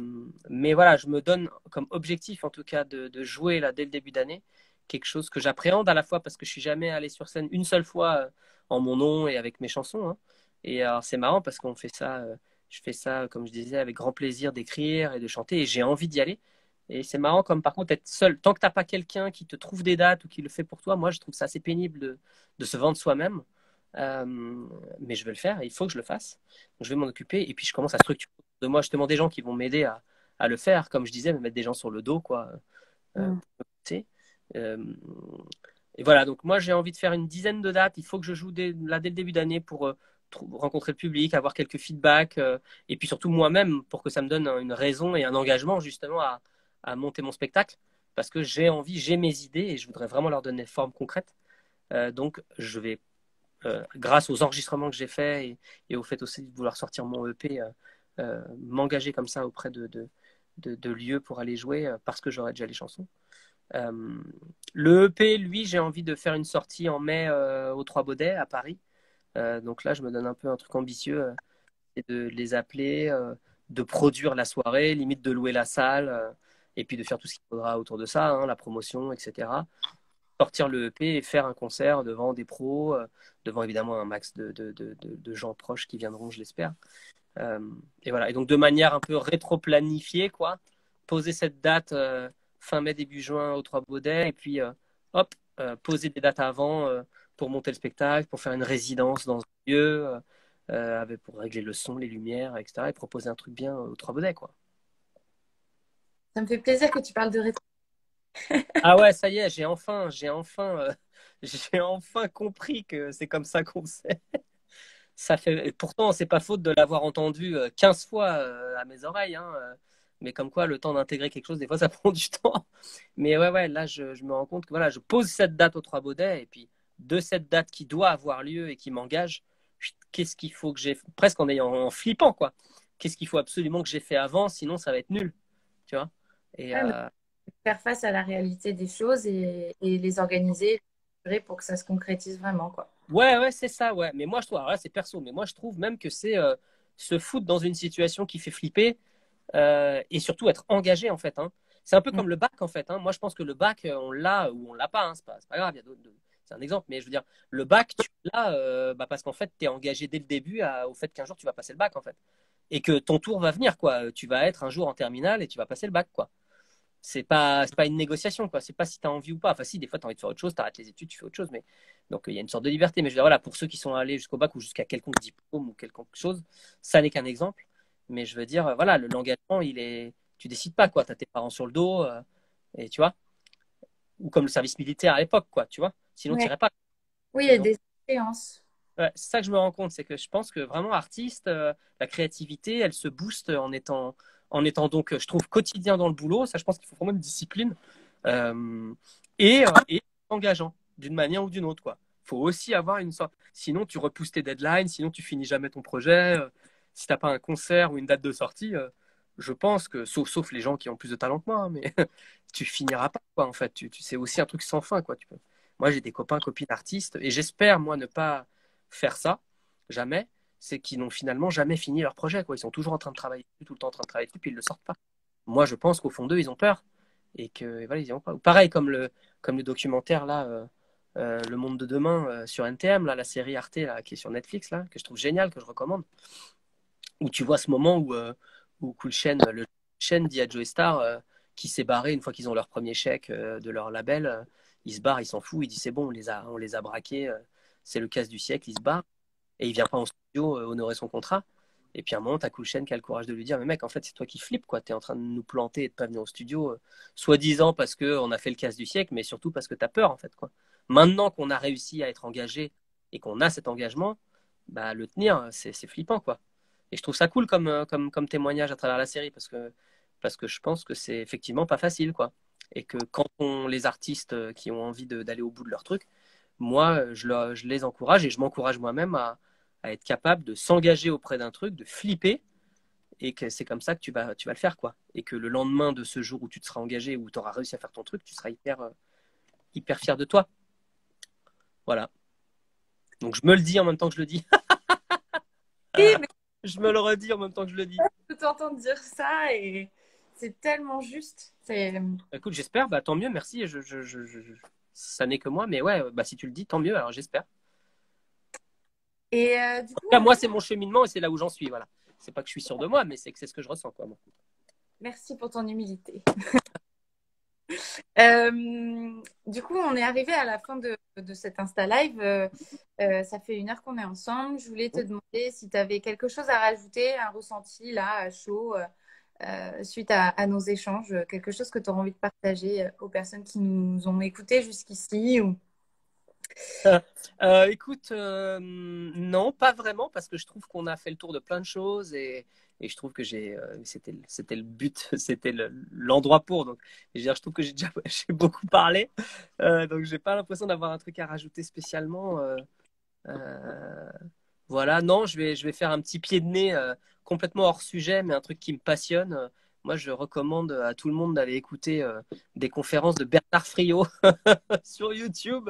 mais voilà, je me donne comme objectif, en tout cas, de jouer là dès le début d'année quelque chose que j'appréhende à la fois parce que je suis jamais allé sur scène une seule fois en mon nom et avec mes chansons, hein. Et alors c'est marrant parce qu'on fait ça, je fais ça comme je disais avec grand plaisir d'écrire et de chanter et j'ai envie d'y aller. Et c'est marrant comme par contre être seul, tant que t'as pas quelqu'un qui te trouve des dates ou qui le fait pour toi, moi je trouve ça assez pénible de se vendre soi-même. Euh, mais je vais le faire, il faut que je le fasse. Donc je vais m'en occuper et puis je commence à structurer de moi justement des gens qui vont m'aider à le faire, comme je disais, me mettre des gens sur le dos, quoi, Mm. pour me pousser. Euh, et voilà, donc moi j'ai envie de faire une dizaine de dates. Il faut que je joue là dès le début d'année pour rencontrer le public, avoir quelques feedbacks, et puis surtout moi-même pour que ça me donne une raison et un engagement justement à monter mon spectacle. Parce que j'ai envie, j'ai mes idées et je voudrais vraiment leur donner forme concrète. Donc je vais, grâce aux enregistrements que j'ai faits et au fait aussi de vouloir sortir mon EP, m'engager comme ça auprès de lieux pour aller jouer parce que j'aurai déjà les chansons. Euh, le EP, lui, j'ai envie de faire une sortie en mai aux Trois Baudets à Paris. Donc là, je me donne un peu un truc ambitieux et de les appeler, de produire la soirée, limite de louer la salle et puis de faire tout ce qu'il faudra autour de ça, hein, la promotion, etc. Sortir le EP et faire un concert devant des pros, devant évidemment un max de gens proches qui viendront, je l'espère. Euh, et voilà. Et donc de manière un peu rétro-planifiée, quoi, poser cette date fin mai, début juin aux Trois Baudets, et puis hop, poser des dates avant pour monter le spectacle, pour faire une résidence dans un lieu, pour régler le son, les lumières, etc. Et proposer un truc bien aux Trois Baudets, quoi. Ça me fait plaisir que tu parles de rétro. Ah ouais, ça y est, j'ai enfin compris que c'est comme ça qu'on sait. Ça fait, et pourtant, c'est pas faute de l'avoir entendu 15 fois à mes oreilles, hein, mais comme quoi, le temps d'intégrer quelque chose, des fois, ça prend du temps. Mais ouais, ouais, là, je me rends compte que voilà, je pose cette date au Trois Baudets, et puis de cette date qui doit avoir lieu et qui m'engage, qu'est-ce qu'il faut que j'ai, presque en flippant, quoi. Qu'est-ce qu'il faut absolument que j'ai fait avant, sinon ça va être nul, tu vois. Et Ouais, mais faire face à la réalité des choses et les organiser pour que ça se concrétise vraiment, quoi. ouais, ouais, c'est ça, ouais. Mais moi, je trouve, alors là, c'est perso, mais moi, je trouve même que c'est se foutre dans une situation qui fait flipper et surtout être engagé, en fait, hein. C'est un peu Mm. comme le bac, en fait, hein. Moi, je pense que le bac, on l'a ou on l'a pas, hein. C'est pas grave, c'est un exemple, mais je veux dire, le bac, tu l'as bah, parce qu'en fait, tu es engagé dès le début au fait qu'un jour, tu vas passer le bac, en fait. Et que ton tour va venir, quoi. Tu vas être un jour en terminale et tu vas passer le bac, quoi. C'est pas une négociation, quoi. C'est pas si tu as envie ou pas. Enfin, si, des fois, tu as envie de faire autre chose, tu arrêtes les études, tu fais autre chose. Mais donc, il y a une sorte de liberté. Mais je veux dire, voilà, pour ceux qui sont allés jusqu'au bac ou jusqu'à quelconque diplôme ou quelconque chose, ça n'est qu'un exemple. Mais je veux dire, voilà, l'engagement, il est. Tu décides pas, quoi. Tu as tes parents sur le dos, et tu vois. Ou comme le service militaire à l'époque, quoi, tu vois. Sinon, tu Ouais. irais pas. Oui, il y Et a donc, des séances. ouais, c'est ça que je me rends compte, c'est que je pense que vraiment artiste, la créativité, elle se booste en étant donc, je trouve, quotidien dans le boulot. Ça, je pense qu'il faut vraiment une discipline euh, et engageant d'une manière ou d'une autre, quoi. Faut aussi avoir une sorte. Sinon, tu repousses tes deadlines, sinon tu finis jamais ton projet. Si t'as pas un concert ou une date de sortie, je pense que, sauf les gens qui ont plus de talent que moi, hein, mais tu finiras pas, quoi. En fait, c'est aussi un truc sans fin, quoi. Moi, j'ai des copains, copines artistes, et j'espère moi ne pas faire ça, jamais. C'est qu'ils n'ont finalement jamais fini leur projet, quoi. Ils sont toujours en train de travailler, tout le temps en train de travailler, puis ils le sortent pas. Moi, je pense qu'au fond d'eux, ils ont peur et que et voilà, ils y vont pas. Pareil comme le documentaire là, Le Monde de demain sur NTM, là, la série Arte là, qui est sur Netflix là, que je trouve génial, que je recommande. Où tu vois ce moment où Cool Chain, le Chain dit à Joey Star qui s'est barré une fois qu'ils ont leur premier chèque de leur label, il se barre, il s'en fout, il dit c'est bon, on les a braqués, c'est le casse du siècle, il se barre et il vient pas en studio honorer son contrat. Et puis à un moment, t'as Cool Chain qui a le courage de lui dire, mais mec, en fait, c'est toi qui flippes, quoi. T'es en train de nous planter et de pas venir au studio, soi-disant parce qu'on a fait le casse du siècle, mais surtout parce que t'as peur, en fait, quoi. Maintenant qu'on a réussi à être engagé et qu'on a cet engagement, bah, le tenir, c'est flippant, quoi. Et je trouve ça cool comme témoignage à travers la série parce que je pense que c'est effectivement pas facile, quoi. Et que quand les artistes qui ont envie d'aller au bout de leur truc, moi, je les encourage et je m'encourage moi-même à être capable de s'engager auprès d'un truc, de flipper, et que c'est comme ça que tu vas le faire, quoi. Et que le lendemain de ce jour où tu te seras engagé, où tu auras réussi à faire ton truc, tu seras hyper fier de toi. Voilà. Donc je me le dis en même temps que je le dis. Oui, mais Je me le redis en même temps que je le dis. je t'entends dire ça et c'est tellement juste. C'est... Écoute, j'espère, bah tant mieux, merci. Ça n'est que moi, mais ouais, bah si tu le dis, tant mieux, alors j'espère. Et du En coup, tout cas, moi, c'est mon cheminement et c'est là où j'en suis, voilà. C'est pas que je suis sûr de moi, mais c'est que c'est ce que je ressens, quoi, moi. merci pour ton humilité. Du coup, on est arrivé à la fin de cet Insta Live. Ça fait 1 heure qu'on est ensemble. Je voulais te demander si tu avais quelque chose à rajouter, un ressenti là, à chaud, suite à nos échanges, quelque chose que tu auras envie de partager aux personnes qui nous ont écoutés jusqu'ici ou... Écoute, non, pas vraiment, parce que je trouve qu'on a fait le tour de plein de choses et je trouve que c'était le but, c'était l'endroit pour. Donc, je veux dire, je trouve que j'ai déjà j'ai beaucoup parlé, donc j'ai pas l'impression d'avoir un truc à rajouter spécialement. Euh, voilà, non, je vais faire un petit pied de nez complètement hors sujet, mais un truc qui me passionne. Moi, je recommande à tout le monde d'aller écouter des conférences de Bernard Friot sur YouTube,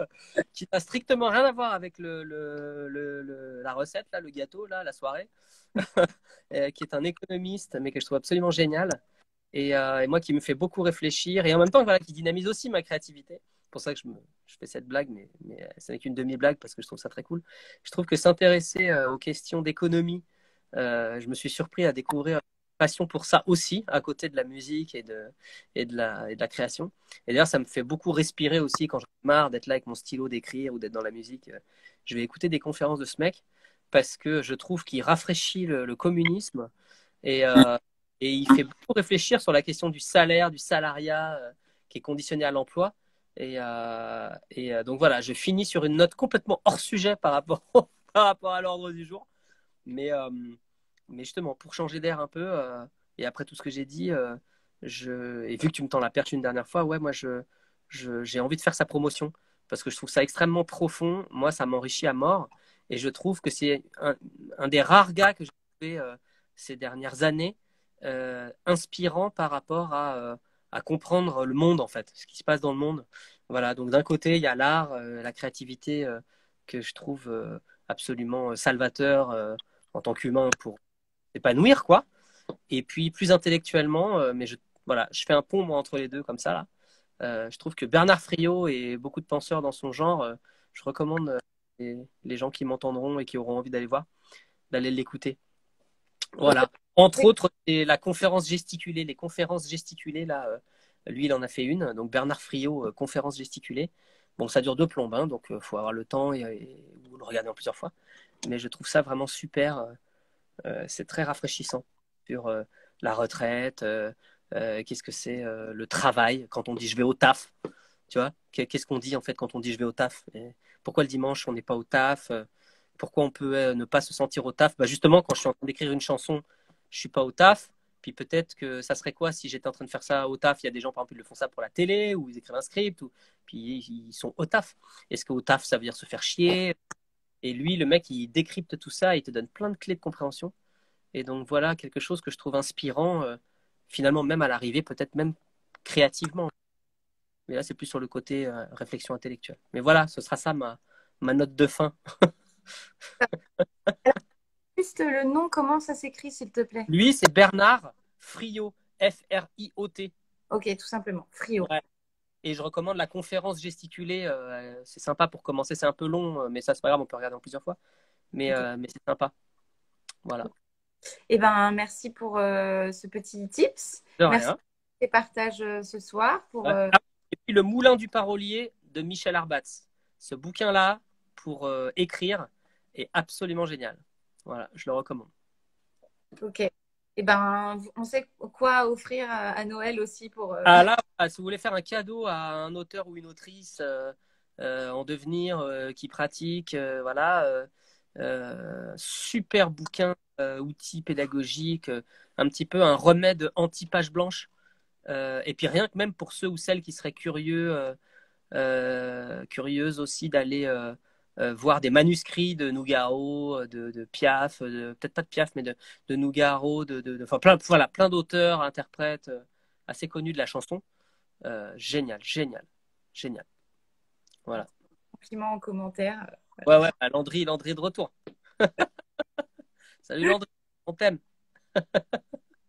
qui n'a strictement rien à voir avec la recette, là, le gâteau, là, la soirée, qui est un économiste, mais que je trouve absolument génial. Et moi, qui me fait beaucoup réfléchir, et en même temps, voilà, qui dynamise aussi ma créativité. C'est pour ça que je fais cette blague, mais ce n'est qu'une demi-blague parce que je trouve ça très cool. Je trouve que s'intéresser aux questions d'économie, je me suis surpris à découvrir une passion pour ça aussi, à côté de la musique et de la création. Et d'ailleurs, ça me fait beaucoup respirer aussi quand j'en ai marre d'être là avec mon stylo, d'écrire ou d'être dans la musique. Je vais écouter des conférences de ce mec parce que je trouve qu'il rafraîchit le communisme et, euh, et il fait beaucoup réfléchir sur la question du salaire, du salariat, qui est conditionné à l'emploi. Donc voilà, je finis sur une note complètement hors sujet par rapport, par rapport à l'ordre du jour. Mais, euh, mais justement, pour changer d'air un peu, et après tout ce que j'ai dit, et vu que tu me tends la perche une dernière fois, ouais, moi, j'ai envie de faire sa promotion parce que je trouve ça extrêmement profond. Moi, ça m'enrichit à mort. Et je trouve que c'est un des rares gars que j'ai trouvé ces dernières années inspirant par rapport à comprendre le monde, en fait, ce qui se passe dans le monde. Voilà, donc d'un côté, il y a l'art, la créativité que je trouve absolument salvateur en tant qu'humain pour s'épanouir, quoi. Et puis plus intellectuellement, voilà, je fais un pont moi, entre les deux comme ça là. Je trouve que Bernard Friot et beaucoup de penseurs dans son genre, je recommande les gens qui m'entendront et qui auront envie d'aller voir, d'aller l'écouter. Voilà. Entre autres, c'est la conférence gesticulée, les conférences gesticulées là. Lui, il en a fait une. Donc Bernard Friot, conférence gesticulée. Bon, ça dure 2 plombes, hein, donc faut avoir le temps et vous le regardez en plusieurs fois. Mais je trouve ça vraiment super. C'est très rafraîchissant sur la retraite, qu'est-ce que c'est le travail, quand on dit je vais au taf, tu vois, qu'est-ce qu'on dit en fait quand on dit je vais au taf, et pourquoi le dimanche on n'est pas au taf, pourquoi on peut ne pas se sentir au taf, bah, justement quand je suis en train d'écrire une chanson, je suis pas au taf, puis peut-être que ça serait quoi si j'étais en train de faire ça au taf, il y a des gens par exemple ils le font ça pour la télé, ou ils écrivent un script, ou puis ils sont au taf, est-ce que au taf ça veut dire se faire chier, et lui le mec il décrypte tout ça, il te donne plein de clés de compréhension. Et donc voilà quelque chose que je trouve inspirant, finalement même à l'arrivée, peut-être même créativement. Mais là, c'est plus sur le côté réflexion intellectuelle. Mais voilà, ce sera ça ma note de fin. Juste le nom, comment ça s'écrit, s'il te plaît? Lui, c'est Bernard Friot, Friot. Ok, tout simplement. Frio. Ouais. Et je recommande la conférence gesticulée. C'est sympa pour commencer, c'est un peu long, mais ça, c'est pas grave, on peut regarder en plusieurs fois. Mais, Ok. euh, mais c'est sympa. Voilà. Eh ben, merci pour ce petit tips. De Merci rien. pour tes partages ce soir. Ouais. Ah, et puis Le Moulin du Parolier de Michel Arbatz. Ce bouquin-là, pour écrire, est absolument génial. Voilà, je le recommande. Ok. Eh ben, on sait quoi offrir à Noël aussi pour. Ah là, si vous voulez faire un cadeau à un auteur ou une autrice en devenir qui pratique, voilà, super bouquin, outil pédagogique, un petit peu un remède anti-page blanche. Et puis rien que même pour ceux ou celles qui seraient curieuses aussi d'aller voir des manuscrits de Nougaro, de Piaf, peut-être pas de Piaf, mais de Nougaro, enfin voilà, plein d'auteurs, interprètes assez connus de la chanson. Génial, génial, génial. Voilà. Compliments en commentaire. Ouais, ouais, bah, Landry de retour. Salut Landry, on t'aime.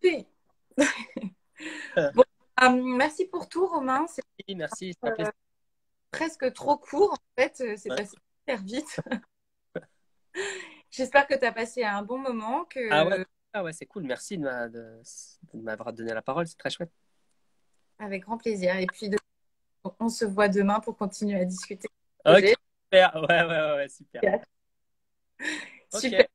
Oui. Bon, merci pour tout, Romain. C'est Merci, c'est un plaisir. presque trop court, en fait. C'est Ouais. passé hyper vite. J'espère que tu as passé un bon moment, Ah ouais, que ah ouais, c'est cool. Merci de m'avoir donné la parole, c'est très chouette. avec grand plaisir. Et puis, on se voit demain pour continuer à discuter du Ok, projet. super. Ouais, ouais, ouais, ouais, super. Ok. Super.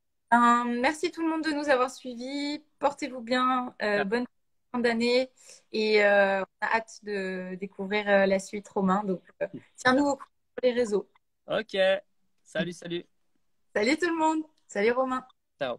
Merci tout le monde de nous avoir suivis. Portez-vous bien. Bonne fin d'année. Et on a hâte de découvrir la suite, Romain. Donc, tiens-nous au courant sur les réseaux. Ok. Salut, salut. Salut tout le monde. Salut Romain. Ciao.